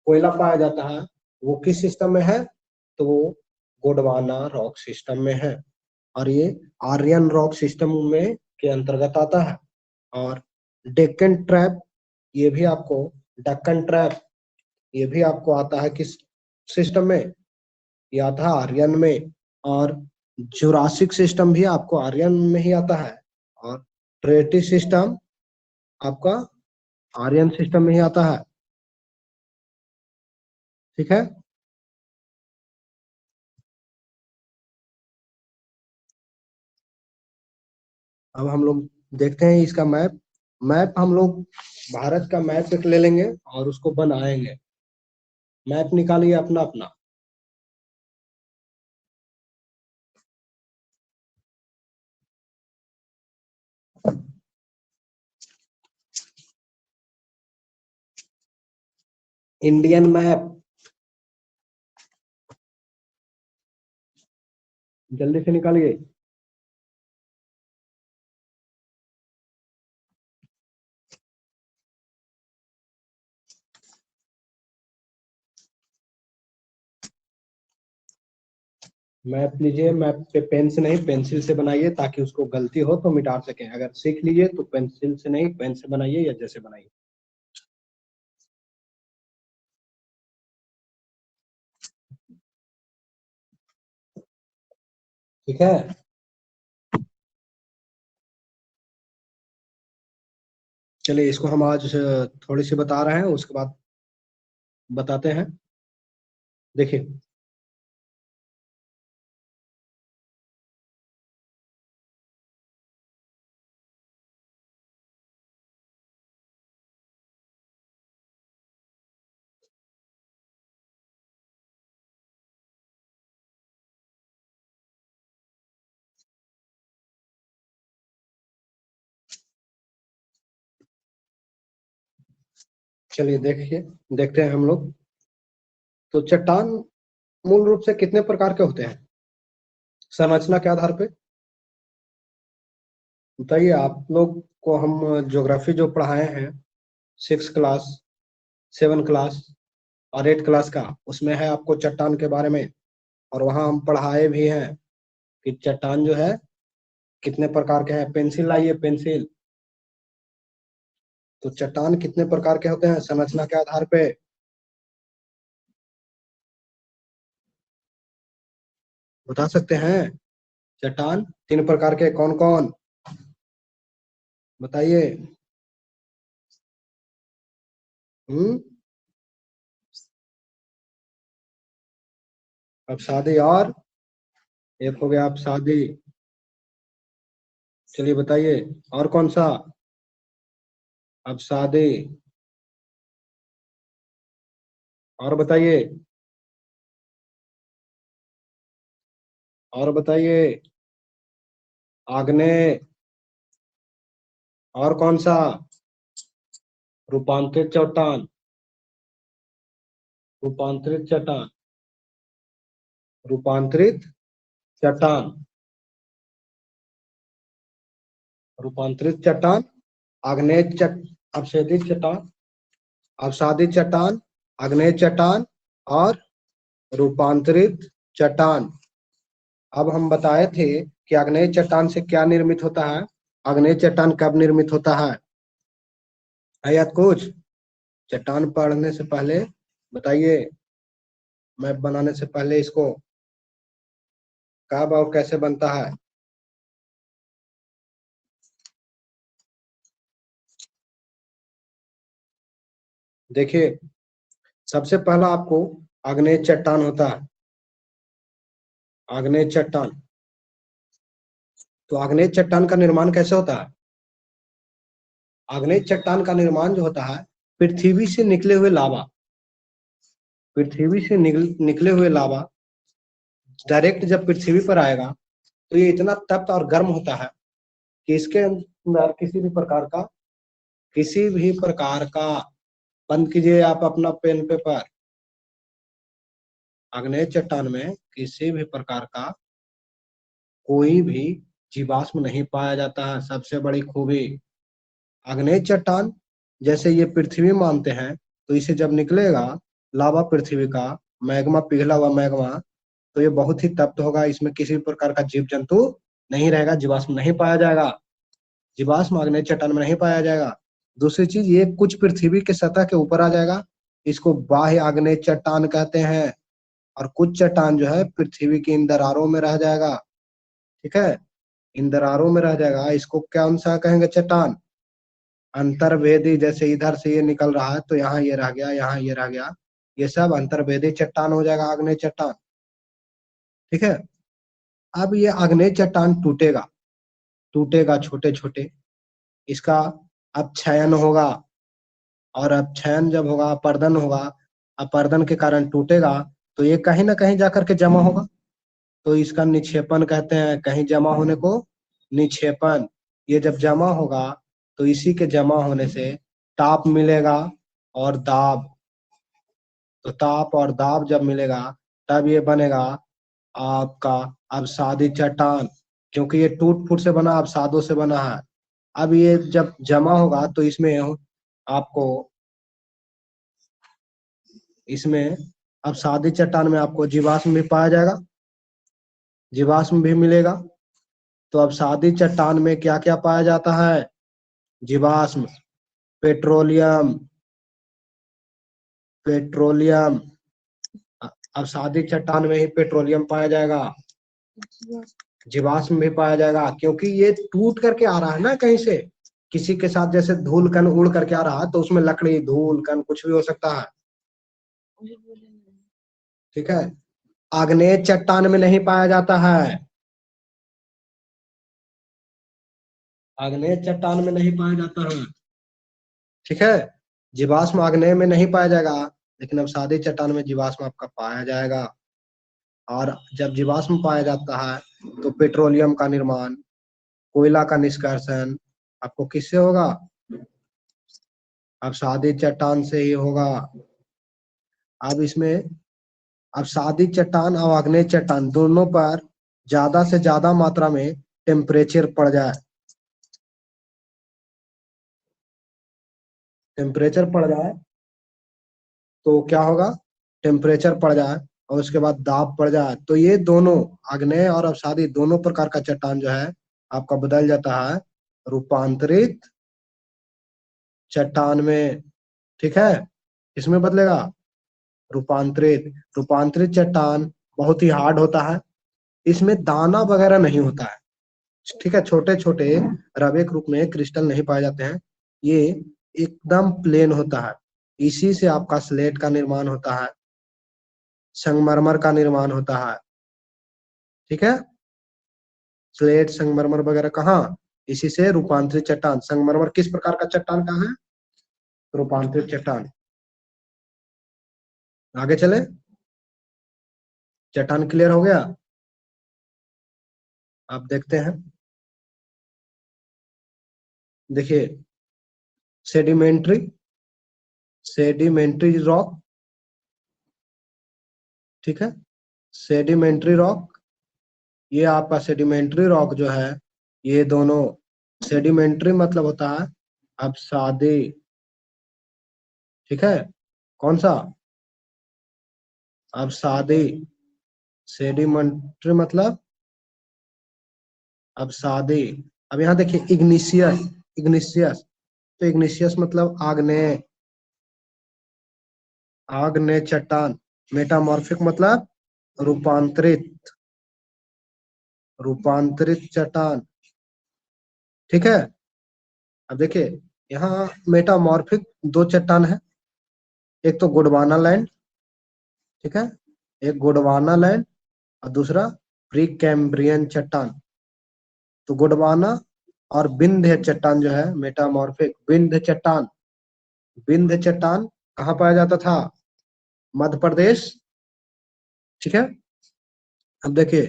[SPEAKER 1] कोयला पाया जाता है वो किस सिस्टम में है? तो वो गोंडवाना रॉक सिस्टम में है और ये आर्यन रॉक सिस्टम में के अंतर्गत आता है। और डेक्कन ट्रैप, ये भी आपको डक्कन ट्रैप, ये भी आपको आता है किस सिस्टम में? ये आता है आर्यन में। और जुरासिक सिस्टम भी आपको आर्यन में ही आता है और ट्रेटी सिस्टम आपका आर्यन सिस्टम में ही आता है। ठीक है, अब हम लोग देखते हैं इसका मैप। मैप हम लोग भारत का मैप एक ले लेंगे और उसको बनाएंगे। मैप निकालिए अपना अपना। इंडियन मैप जल्दी से निकालिए। मैप लीजिए, मैप पे पेन से नहीं पेंसिल से बनाइए, ताकि उसको गलती हो तो मिटा सके। अगर सीख लीजिए तो पेंसिल से नहीं पेन से बनाइए, या जैसे बनाइए। ठीक है। चलिए, इसको हम आज थोड़ी सी बता रहे हैं, उसके बाद बताते हैं। देखिए, चलिए देखिए, देखते हैं हम लोग। तो चट्टान मूल रूप से कितने प्रकार के होते हैं संरचना के आधार पे? बताइए। आप लोग को हम ज्योग्राफी जो पढ़ाए हैं, 6 क्लास, 7 क्लास और 8 क्लास का, उसमें है आपको चट्टान के बारे में। और वहाँ हम पढ़ाए भी हैं कि चट्टान जो है कितने प्रकार के हैं। पेंसिल लाइए, पेंसिल। तो चट्टान कितने प्रकार के होते हैं संरचना के आधार पे? बता सकते हैं? चट्टान 3 प्रकार के कौन कौन? बताइए। हम्म। अब शादी, और एक हो गया अब शादी। चलिए बताइए, और कौन सा? अब शादी। और बताइए, और बताइए। आग्नेय। और कौन सा? रूपांतरित चट्टान। रूपांतरित चट्टान। रूपांतरित चट्टान। रूपांतरित चट्टान। आग्नेय अपक्षेदित चट्टान। अवसादित चट्टान। आग्नेय चट्टान। और रूपांतरित चट्टान। अब हम बताए थे कि आग्नेय चट्टान से क्या निर्मित होता है। आग्नेय चट्टान कब निर्मित होता है याद कुछ? चट्टान पढ़ने से पहले बताइए, मैप बनाने से पहले इसको कब और कैसे बनता है? देखिए, सबसे पहला आपको आग्नेय चट्टान होता है। आग्नेय चट्टान। तो आग्नेय चट्टान का निर्माण कैसे होता है? आग्नेय चट्टान का निर्माण जो होता है, पृथ्वी से निकले हुए लावा। पृथ्वी से निकले हुए लावा डायरेक्ट जब पृथ्वी पर आएगा, तो ये इतना तप्त और गर्म होता है कि इसके अंदर किसी भी प्रकार का बंद कीजिए आप अपना पेन पेपर। आग्नेय चट्टान में किसी भी प्रकार का कोई भी जीवाश्म नहीं पाया जाता है। सबसे बड़ी खूबी। आग्नेय चट्टान जैसे ये पृथ्वी मानते हैं, तो इसे जब निकलेगा लावा पृथ्वी का, मैग्मा, पिघला हुआ मैग्मा, तो ये बहुत ही तप्त होगा। इसमें किसी भी प्रकार का जीव जंतु नहीं रहेगा, जीवाश्म नहीं पाया जाएगा। जीवाश्म आग्नेय चट्टान में नहीं पाया जाएगा। दूसरी चीज, ये कुछ पृथ्वी के सतह के ऊपर आ जाएगा, इसको बाह्य आग्नेय चट्टान कहते हैं। और कुछ चट्टान जो है पृथ्वी की इन दरारों में रह जाएगा। ठीक है, इन दरारों में रह जाएगा। इसको कौन सा कहेंगे चट्टान? अंतर्वेदी। जैसे इधर से ये निकल रहा है तो यहाँ ये रह गया, यहाँ ये रह गया, ये सब अंतर्वेदी चट्टान हो जाएगा, आग्नेय चट्टान। ठीक है। अब ये आग्नेय चट्टान टूटेगा, टूटेगा छोटे छोटे। इसका अपक्षयन होगा, और अपक्षयन जब होगा, अपर्दन होगा, अपर्दन के कारण टूटेगा, तो ये कहीं ना कहीं जाकर के जमा होगा। तो इसका निक्षेपण कहते हैं, कहीं जमा होने को निक्षेपण। ये जब जमा होगा तो इसी के जमा होने से ताप मिलेगा और दाब। तो ताप और दाब जब मिलेगा, तब ये बनेगा आपका अवसादी चट्टान। क्योंकि ये टूट फूट से बना, अवसादों से बना है। अब ये जब जमा होगा तो आपको इसमें अवसादी चट्टान में आपको जीवाश्म भी पाया जाएगा। जीवाश्म भी मिलेगा। तो अब सादी चट्टान में क्या क्या पाया जाता है? जीवाश्म, पेट्रोलियम, पेट्रोलियम। अब सादी चट्टान में ही पेट्रोलियम पाया जाएगा, जीवाश्म भी पाया जाएगा, क्योंकि ये टूट करके आ रहा है ना कहीं से, किसी के साथ जैसे धूल कण उड़ करके आ रहा है, तो उसमें लकड़ी, धूल कण कुछ भी हो सकता है। ठीक है। आग्नेय चट्टान में नहीं पाया जाता है, आग्नेय चट्टान में नहीं पाया जाता है। ठीक है। जीवाश्म आग्नेय में नहीं पाया जाएगा, लेकिन अब सादी चट्टान में जीवाश्म आपका पाया जाएगा। और जब जीवाश्म पाया जाता है तो पेट्रोलियम का निर्माण, कोयला का निष्कर्षण आपको किससे होगा? अब सादी चट्टान से ही होगा। अब इसमें, अब सादी चट्टान और आग्नेय चट्टान दोनों पर ज्यादा से ज्यादा मात्रा में टेम्परेचर पड़ जाए, टेम्परेचर पड़ जाए तो क्या होगा? टेम्परेचर पड़ जाए और उसके बाद दाब पड़ जाए, तो ये दोनों, आग्नेय और अवसादी दोनों प्रकार का चट्टान जो है आपका बदल जाता है रूपांतरित चट्टान में। ठीक है। इसमें बदलेगा रूपांतरित। रूपांतरित चट्टान बहुत ही हार्ड होता है, इसमें दाना वगैरह नहीं होता है। ठीक है। छोटे छोटे रवे के रूप में क्रिस्टल नहीं पाए जाते हैं, ये एकदम प्लेन होता है। इसी से आपका स्लेट का निर्माण होता है, संगमरमर का निर्माण होता है। ठीक है। स्लेट, संगमरमर वगैरह कहाँ? इसी से रूपांतरित चट्टान। संगमरमर किस प्रकार का चट्टान कहाँ है? रूपांतरित चट्टान। आगे चले, चट्टान क्लियर हो गया। आप देखते हैं, देखिए, सेडिमेंट्री, सेडिमेंट्री रॉक। ठीक है। सेडिमेंट्री रॉक, ये आपका सेडिमेंट्री रॉक जो है, ये दोनों, सेडिमेंट्री मतलब होता है अब सादे। ठीक है। कौन सा? अब सादे। सेडिमेंट्री मतलब अब सादे। अब यहाँ देखिए, इग्निशियस, इग्निशियस, तो इग्निशियस मतलब आग्नेय, आग्नेय चट्टान। मेटामॉर्फिक मतलब रूपांतरित, रूपांतरित चट्टान। ठीक है। अब देखिए, यहाँ मेटामॉर्फिक दो चट्टान है, एक तो गोंडवाना लैंड। ठीक है। एक गोंडवाना लैंड और दूसरा प्री कैम्ब्रियन चट्टान। तो गोंडवाना और विंध्य चट्टान जो है मेटामॉर्फिक, विंध्य चट्टान, विंध्य चट्टान कहाँ पाया जाता था? मध्य प्रदेश। ठीक है। अब देखिए,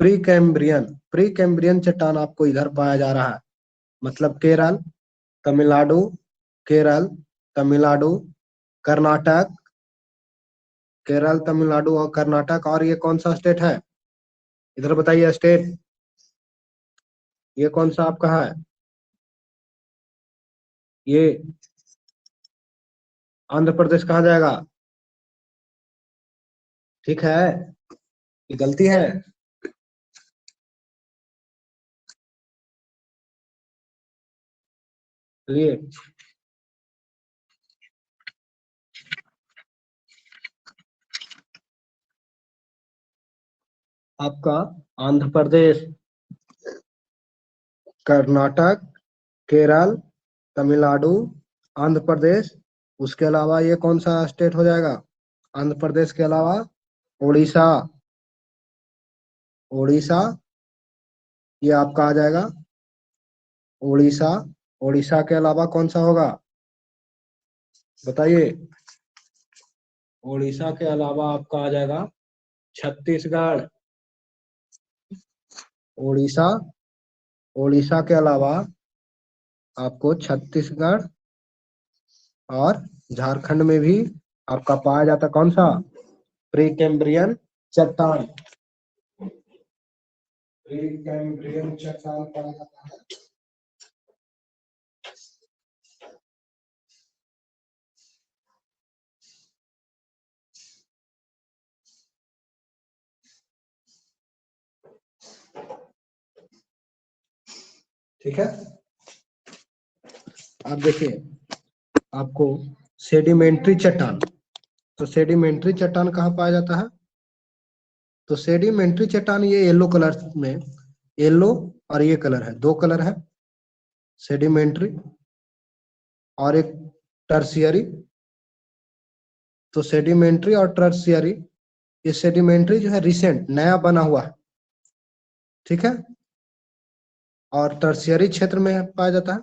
[SPEAKER 1] प्री कैम्ब्रियन, प्री कैम्ब्रियन चट्टान आपको इधर पाया जा रहा है, मतलब केरल, तमिलनाडु, केरल, तमिलनाडु, कर्नाटक, केरल, तमिलनाडु और कर्नाटक। और ये कौन सा स्टेट है? इधर बताइए स्टेट, ये कौन सा आपका है? ये आंध्र प्रदेश कहाँ जाएगा? ठीक है, ये गलती है। चलिए, आपका आंध्र प्रदेश, कर्नाटक, केरल, तमिलनाडु, आंध्र प्रदेश, उसके अलावा ये कौन सा स्टेट हो जाएगा? आंध्र प्रदेश के अलावा उड़ीसा, उड़ीसा, ये आपका आ जाएगा उड़ीसा। उड़ीसा के अलावा कौन सा होगा? बताइए। उड़ीसा के अलावा आपका आ जाएगा छत्तीसगढ़। उड़ीसा, उड़ीसा के अलावा आपको छत्तीसगढ़ और झारखंड में भी आपका पाया जाता कौन सा? प्री कैम्ब्रियन चट्टान, प्री कैम्ब्रियन चट्टान पाया जाता है। ठीक है। आप देखिए, आपको सेडिमेंट्री चट्टान, तो सेडिमेंट्री चट्टान कहाँ पाया जाता है? तो सेडिमेंट्री चट्टान ये येलो कलर में, येलो और ये कलर है, दो कलर है, सेडिमेंट्री और एक टर्शियरी। तो सेडिमेंट्री और टर्शियरी, ये सेडिमेंट्री जो है रिसेंट नया बना हुआ है, ठीक है, और टर्शियरी क्षेत्र में पाया जाता है।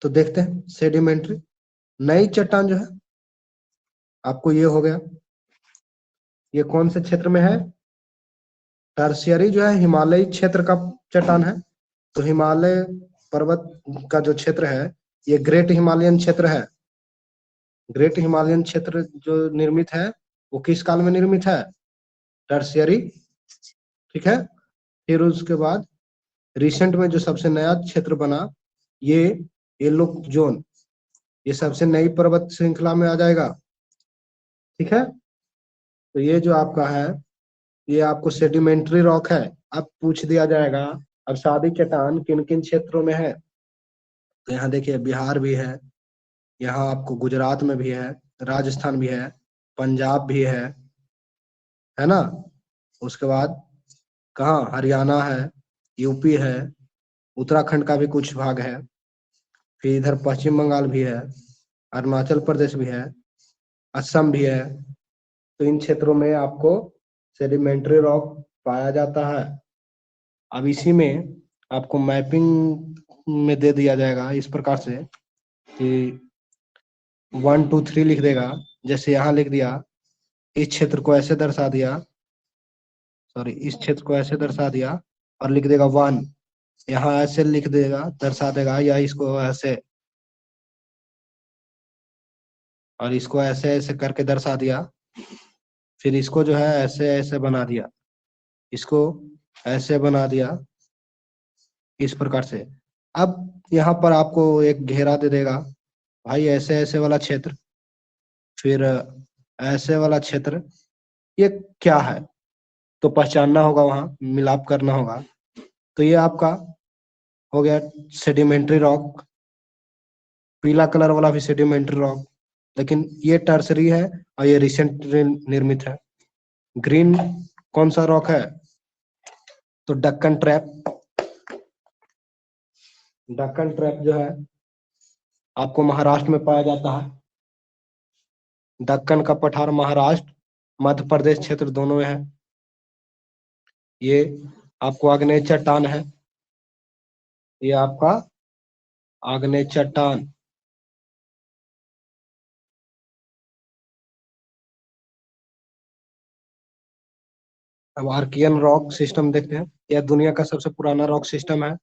[SPEAKER 1] तो देखते हैं सेडिमेंट्री नई चट्टान जो है, आपको ये हो गया, ये कौन से क्षेत्र में है? टर्शियरी जो है हिमालयी क्षेत्र का चट्टान है। तो हिमालय पर्वत का जो क्षेत्र है, ये ग्रेट हिमालयन क्षेत्र है। ग्रेट हिमालयन क्षेत्र जो निर्मित है, वो किस काल में निर्मित है? टर्शियरी, ठीक है। फिर उसके बाद रिसेंट में जो सबसे नया क्षेत्र बना, ये येलो जोन, ये सबसे नई पर्वत श्रृंखला में आ जाएगा, ठीक है। तो ये जो आपका है, ये आपको सेडिमेंट्री रॉक है। अब पूछ दिया जाएगा, अब सादी चट्टान किन किन क्षेत्रों में है? तो यहाँ देखिए, बिहार भी है, यहाँ आपको गुजरात में भी है, राजस्थान भी है, पंजाब भी है ना। उसके बाद कहाँ? हरियाणा है, यूपी है, उत्तराखंड का भी कुछ भाग है, फिर इधर पश्चिम बंगाल भी है, अरुणाचल प्रदेश भी है, असम भी है। तो इन क्षेत्रों में आपको सेडिमेंट्री रॉक पाया जाता है। अब इसी में आपको मैपिंग में दे दिया जाएगा इस प्रकार से कि 1 2 3 लिख देगा। जैसे यहाँ लिख दिया, इस क्षेत्र को ऐसे दर्शा दिया, सॉरी, इस क्षेत्र को ऐसे दर्शा दिया, और लिख देगा 1, यहाँ ऐसे लिख देगा, दर्शा देगा, या इसको ऐसे, और इसको ऐसे ऐसे करके दर्शा दिया, फिर इसको जो है ऐसे ऐसे बना दिया, इसको ऐसे बना दिया, इस प्रकार से। अब यहाँ पर आपको एक घेरा दे देगा, भाई ऐसे ऐसे वाला क्षेत्र, फिर ऐसे वाला क्षेत्र, ये क्या है? तो पहचानना होगा, वहां मिलाप करना होगा। तो ये आपका हो गया सेडिमेंट्री रॉक, पीला कलर वाला भी सेडिमेंट्री रॉक, लेकिन ये टर्सरी है और ये रिसेंट निर्मित है। ग्रीन कौन सा रॉक है? तो डक्कन ट्रैप। डक्कन ट्रैप जो है आपको महाराष्ट्र में पाया जाता है। दक्कन का पठार महाराष्ट्र, मध्य प्रदेश क्षेत्र दोनों में है। ये आपको आग्नेय चट्टान है, ये आपका आग्नेय चट्टान। अब आर्कियन रॉक सिस्टम देखते हैं। यह दुनिया का सबसे पुराना रॉक सिस्टम है।